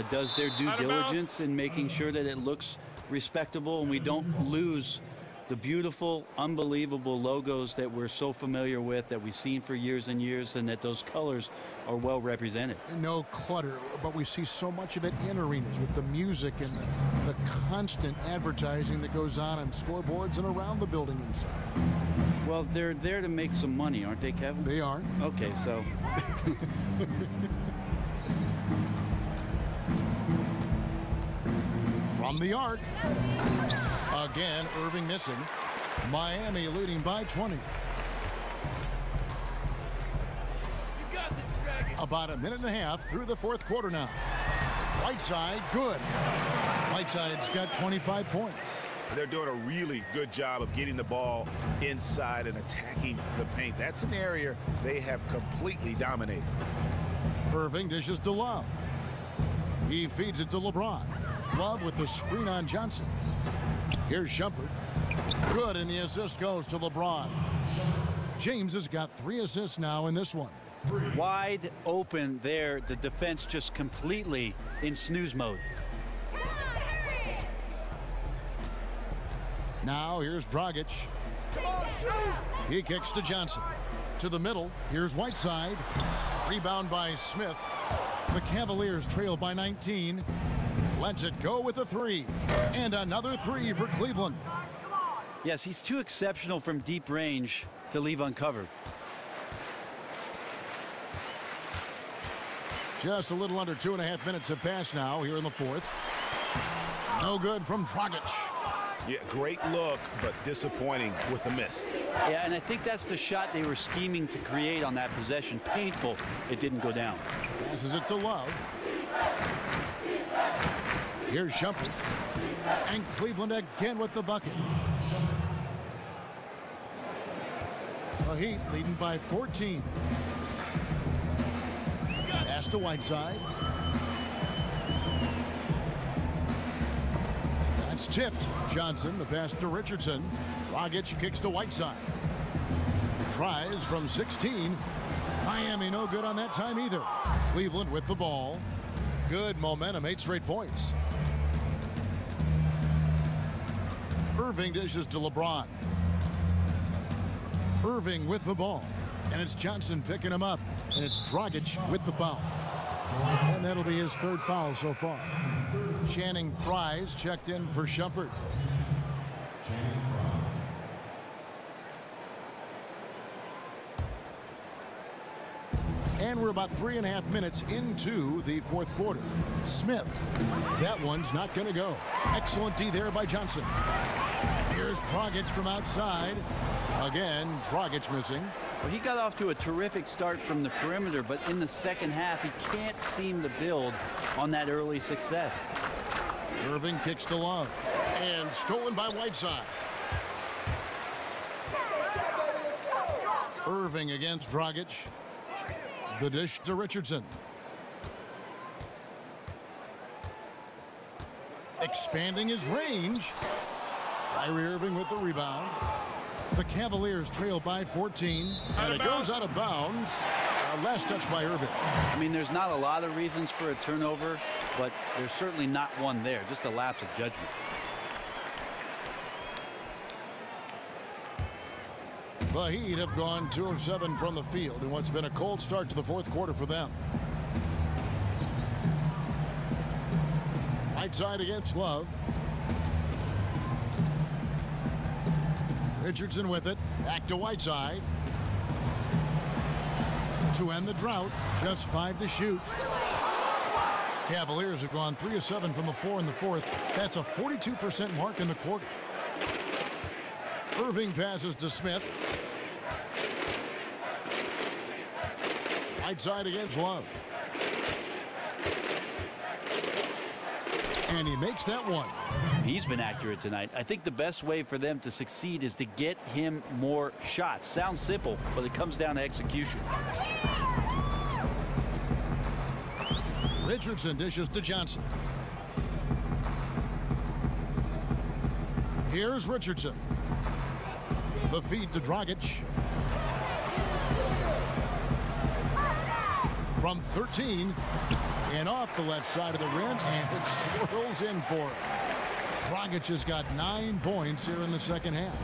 does their due diligence in making sure that it looks respectable and we don't lose the beautiful, unbelievable logos that we're so familiar with, that we've seen for years and years, and that those colors are well represented. No clutter, but we see so much of it in arenas with the music and the constant advertising that goes on scoreboards and around the building inside. Well, they're there to make some money, aren't they, Kevin? They are. Okay, so. From the arc. Again, Irving missing. Miami leading by 20. About a minute and a half through the 4th quarter now. Whiteside, good. Whiteside's got 25 points. They're doing a really good job of getting the ball inside and attacking the paint. That's an area they have completely dominated. Irving dishes to Love. He feeds it to LeBron. Love with the screen on Johnson. Here's Shumpert. Good, and the assist goes to LeBron. James has got 3 assists now in this one. Wide open there. The defense just completely in snooze mode. Now here's Dragic. He kicks to Johnson. To the middle. Here's Whiteside. Rebound by Smith. The Cavaliers trail by 19. Lets it go with a 3. And another 3 for Cleveland. Yes, he's too exceptional from deep range to leave uncovered. Just a little under 2.5 minutes have passed now here in the 4th. No good from Dragic. Yeah, great look, but disappointing with the miss. Yeah, and I think that's the shot they were scheming to create on that possession. Painful it didn't go down. Passes it to Love. Here's Shumpert. And Cleveland again with the bucket. The Heat leading by 14. Pass to Whiteside. That's tipped. Johnson, the pass to Richardson. Dragic kicks to Whiteside. Tries from 16. Miami no good on that time either. Cleveland with the ball. Good momentum, 8 straight points. Irving dishes to LeBron. Irving with the ball. And it's Johnson picking him up. And it's Dragic with the foul. And that'll be his 3rd foul so far. Channing Frye's checked in for Shumpert. And we're about 3.5 minutes into the fourth quarter. Smith. That one's not going to go. Excellent D there by Johnson. Here's Dragic from outside. Again, Dragic missing. Well, he got off to a terrific start from the perimeter, but in the second half, he can't seem to build on that early success. Irving kicks to Love. And stolen by Whiteside. Irving against Dragic. The dish to Richardson. Expanding his range. Kyrie Irving with the rebound. The Cavaliers trail by 14. And it goes out of bounds. Last touch by Irving. I mean, there's not a lot of reasons for a turnover, but there's certainly not one there. Just a lapse of judgment. The Heat have gone 2 of 7 from the field in what's been a cold start to the fourth quarter for them. Whiteside against Love. Richardson with it. Back to Whiteside. To end the drought. Just 5 to shoot. Cavaliers have gone 3 of 7 from the floor in the fourth. That's a 42% mark in the quarter. Irving passes to Smith. Whiteside against Love. And he makes that one. He's been accurate tonight. I think the best way for them to succeed is to get him more shots. Sounds simple, but it comes down to execution. Richardson dishes to Johnson. Here's Richardson. The feed to Dragic. From 13 and off the left side of the rim, and it swirls in for him. Dragic has got 9 points here in the second half.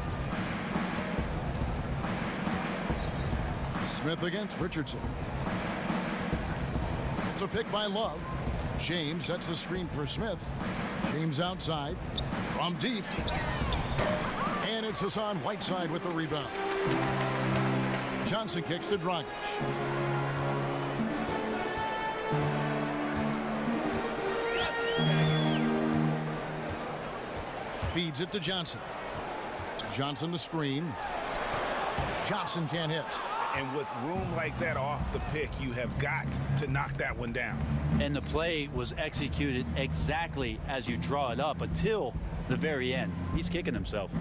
Smith against Richardson. It's a pick by Love. James sets the screen for Smith. James outside from deep. And it's Hassan Whiteside with the rebound. Johnson kicks to Dragic. Feeds it to Johnson. Johnson the screen. Johnson can't hit. And with room like that off the pick, you have got to knock that one down. And the play was executed exactly as you draw it up until the very end. He's kicking himself.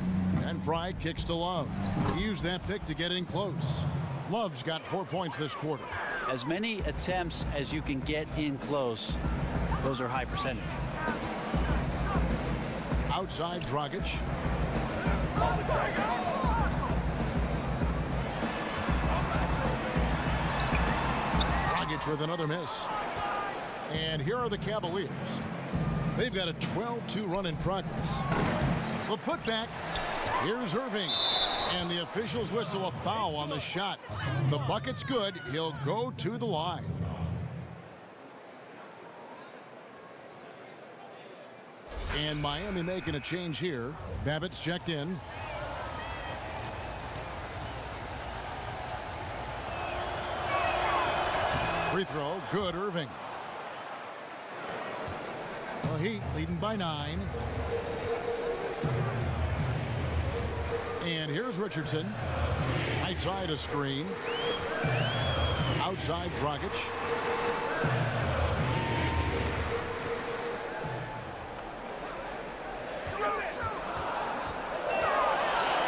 And Fry kicks to Love. He used that pick to get in close. Love's got 4 points this quarter. As many attempts as you can get in close, those are high percentage. Outside Dragic. Dragic with another miss. And here are the Cavaliers. They've got a 12-2 run in progress. The putback. Here's Irving. And the officials whistle a foul on the shot. The bucket's good. He'll go to the line. And Miami making a change here. Babbitt's checked in. Free throw. Good, Irving. The Heat leading by 9. And here's Richardson. Right side a screen. Outside Dragic.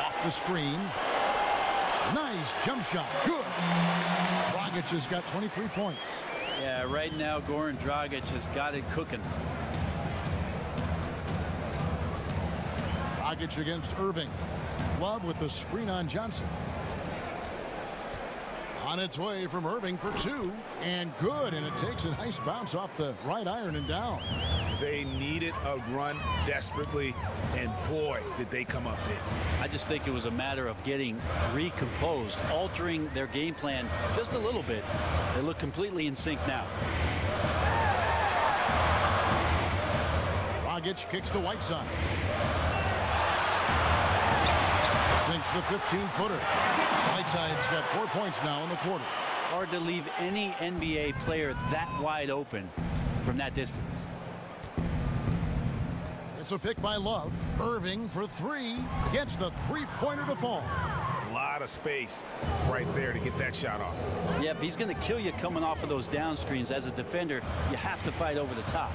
Off the screen. Nice jump shot. Good. Dragic has got 23 points. Yeah, right now Goran Dragic has got it cooking. Dragic against Irving. Love with the screen on Johnson. On its way from Irving for 2. And good. And it takes a nice bounce off the right iron and down. They needed a run desperately, and boy, did they come up big. I just think it was a matter of getting recomposed, altering their game plan just a little bit. They look completely in sync now. Dragic kicks to Whiteside. Sinks the 15-footer. Whiteside's got 4 points now in the quarter. Hard to leave any NBA player that wide open from that distance. It's a pick by Love. Irving for three. Gets the three-pointer to fall. A lot of space right there to get that shot off. Yep, he's going to kill you coming off of those down screens. As a defender, you have to fight over the top.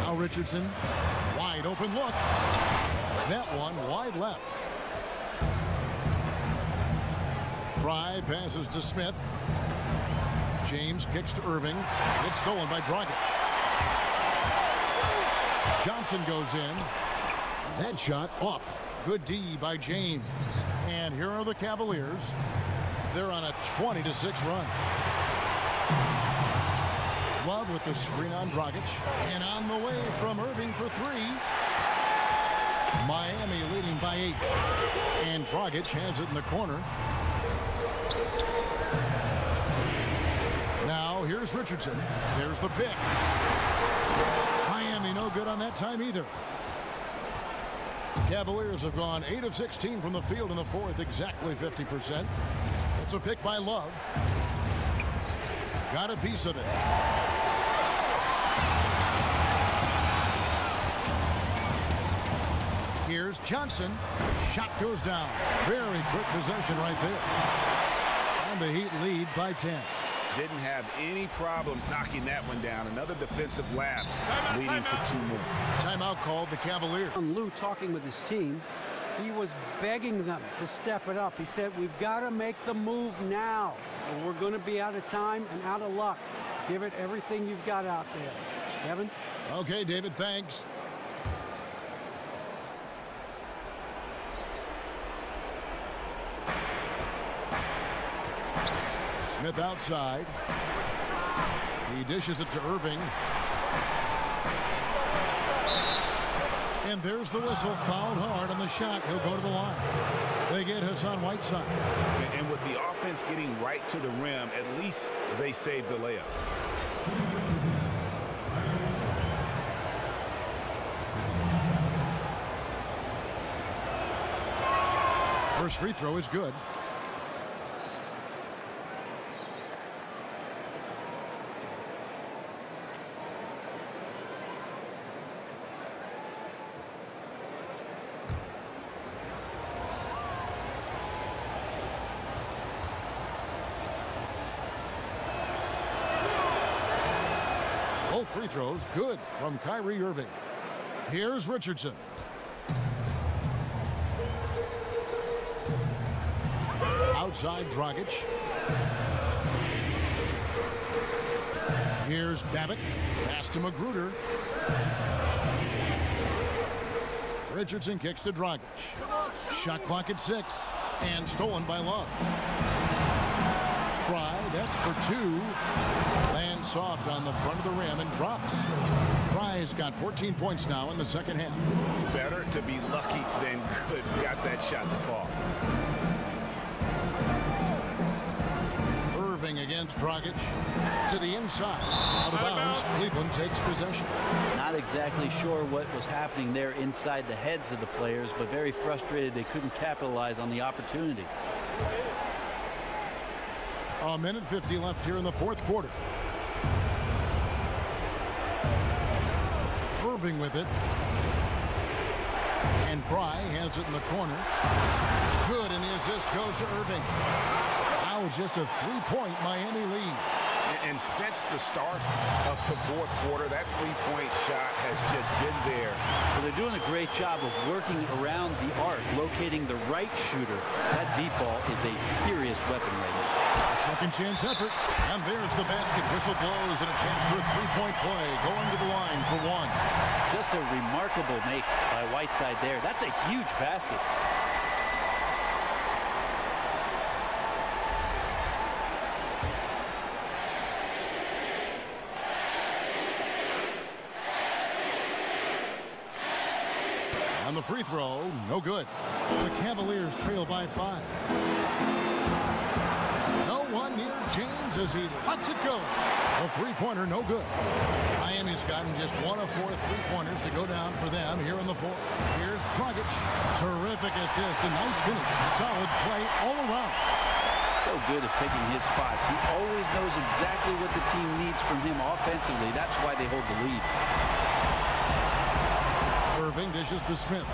Now Richardson. Wide open look. That one wide left. Fry passes to Smith. James kicks to Irving. It's stolen by Dragic. Johnson goes in. That shot off. Good D by James. And here are the Cavaliers. They're on a 20-6 run. Love with the screen on Dragic. And on the way from Irving for three. Miami leading by 8. And Dragic has it in the corner. Now here's Richardson. There's the pick. Miami no good on that time either. Cavaliers have gone 8 of 16 from the field in the fourth, exactly 50%. It's a pick by Love. Got a piece of it. Here's Johnson. Shot goes down. Very quick possession right there. And the Heat lead by 10. Didn't have any problem knocking that one down. Another defensive lapse leading to 2 more. Timeout called the Cavaliers. Lou talking with his team. He was begging them to step it up. He said, we've got to make the move now, or we're going to be out of time and out of luck. Give it everything you've got out there. Kevin? Okay, David, thanks. Smith outside. He dishes it to Irving. And there's the whistle. Fouled hard on the shot. He'll go to the line. They get Hassan Whiteside. And with the offense getting right to the rim, at least they saved the layup. First free throw is good. Both free throws good from Kyrie Irving. Here's Richardson. Outside Dragic. Here's Babbitt. Pass to Magruder. Richardson kicks to Dragic. Shot clock at 6. And stolen by Love. Fry, that's for 2. Lands soft on the front of the rim and drops. Fry's got 14 points now in the second half. Better to be lucky than good. Got that shot to fall. Irving against Dragic. To the inside. Out of bounds. Cleveland takes possession. Not exactly sure what was happening there inside the heads of the players, but very frustrated they couldn't capitalize on the opportunity. A minute 50 left here in the fourth quarter. Irving with it. And Fry has it in the corner. Good, and the assist goes to Irving. Now it's just a 3-point Miami lead. And since the start of the fourth quarter, that three-point shot has just been there. Well, they're doing a great job of working around the arc, locating the right shooter. That deep ball is a serious weapon right now. Second chance effort. And there's the basket. Whistle blows and a chance for a three-point play. Going to the line for 1. Just a remarkable make by Whiteside there. That's a huge basket. On the free throw, no good. The Cavaliers trail by 5. No one near James as he lets it go. A three-pointer, no good. Miami's gotten just 1 of 4 three-pointers to go down for them here in the fourth. Here's Dragic. Terrific assist. A nice finish. Solid play all around. So good at picking his spots. He always knows exactly what the team needs from him offensively. That's why they hold the lead. Irving dishes to Smith.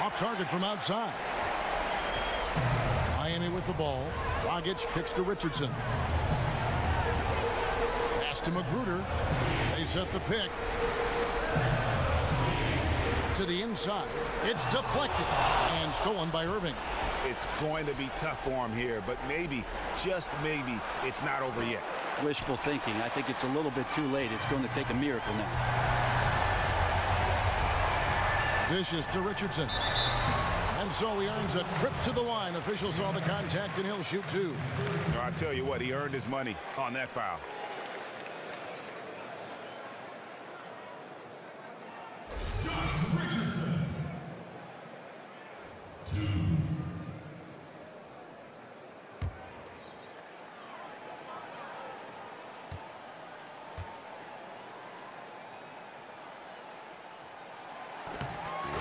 Off target from outside. Miami with the ball. Dragic kicks to Richardson. Pass to Magruder. They set the pick. To the inside. It's deflected and stolen by Irving. It's going to be tough for him here, but maybe, just maybe, it's not over yet. Wishful thinking. I think it's a little bit too late. It's going to take a miracle now. Dishes to Richardson. And so he earns a trip to the line. Officials saw the contact, and he'll shoot two. No, I tell you what, he earned his money on that foul. Richardson. 2.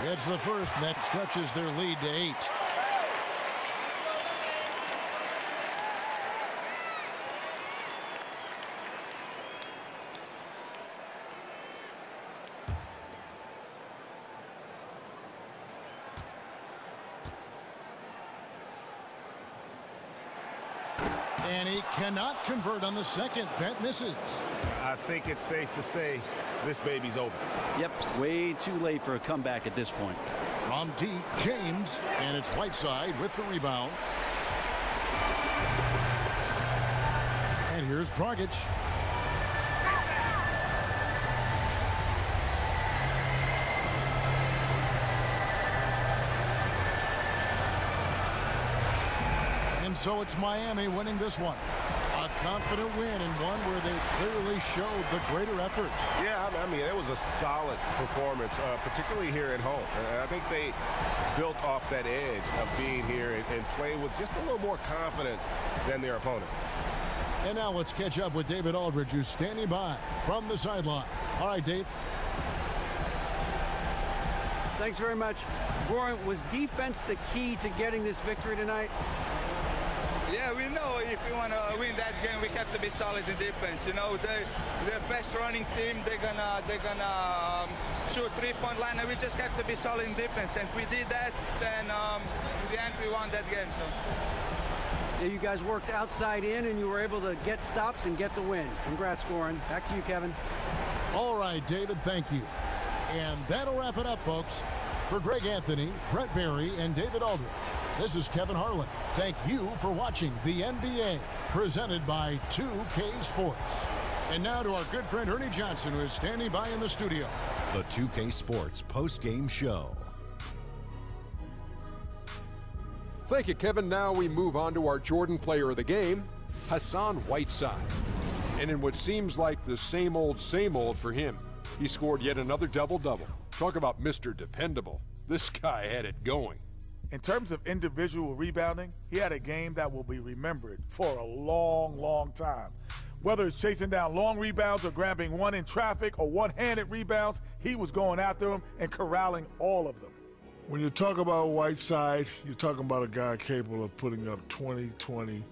It's the first that stretches their lead to 8. And he cannot convert on the second. That misses. I think it's safe to say this baby's over. Yep, way too late for a comeback at this point. From deep, James, and it's Whiteside with the rebound. And here's Dragic. And so it's Miami winning this one. A confident win and one where they clearly showed the greater effort. Yeah, I mean, it was a solid performance, particularly here at home. I think they built off that edge of being here and playing with just a little more confidence than their opponent. And now let's catch up with David Aldridge, who's standing by from the sideline. All right, Dave. Thanks very much. Goran, was defense the key to getting this victory tonight? Yeah, we know if we want to win that game, we have to be solid in defense. You know, they're the best running team. They're gonna shoot three-point line, and we just have to be solid in defense. And if we did that, then in the end, we won that game. So. Yeah, you guys worked outside in, and you were able to get stops and get the win. Congrats, Goran. Back to you, Kevin. All right, David, thank you. And that'll wrap it up, folks. For Greg Anthony, Brett Barry, and David Aldridge, this is Kevin Harlan. Thank you for watching the NBA, presented by 2K Sports. And now to our good friend Ernie Johnson, who is standing by in the studio. The 2K Sports post-game show. Thank you, Kevin. Now we move on to our Jordan player of the game, Hassan Whiteside. And in what seems like the same old for him, he scored yet another double-double. Talk about Mr. Dependable. This guy had it going. In terms of individual rebounding, he had a game that will be remembered for a long, long time. Whether it's chasing down long rebounds or grabbing one in traffic or one-handed rebounds, he was going after them and corralling all of them. When you talk about Whiteside, you're talking about a guy capable of putting up 20, 20,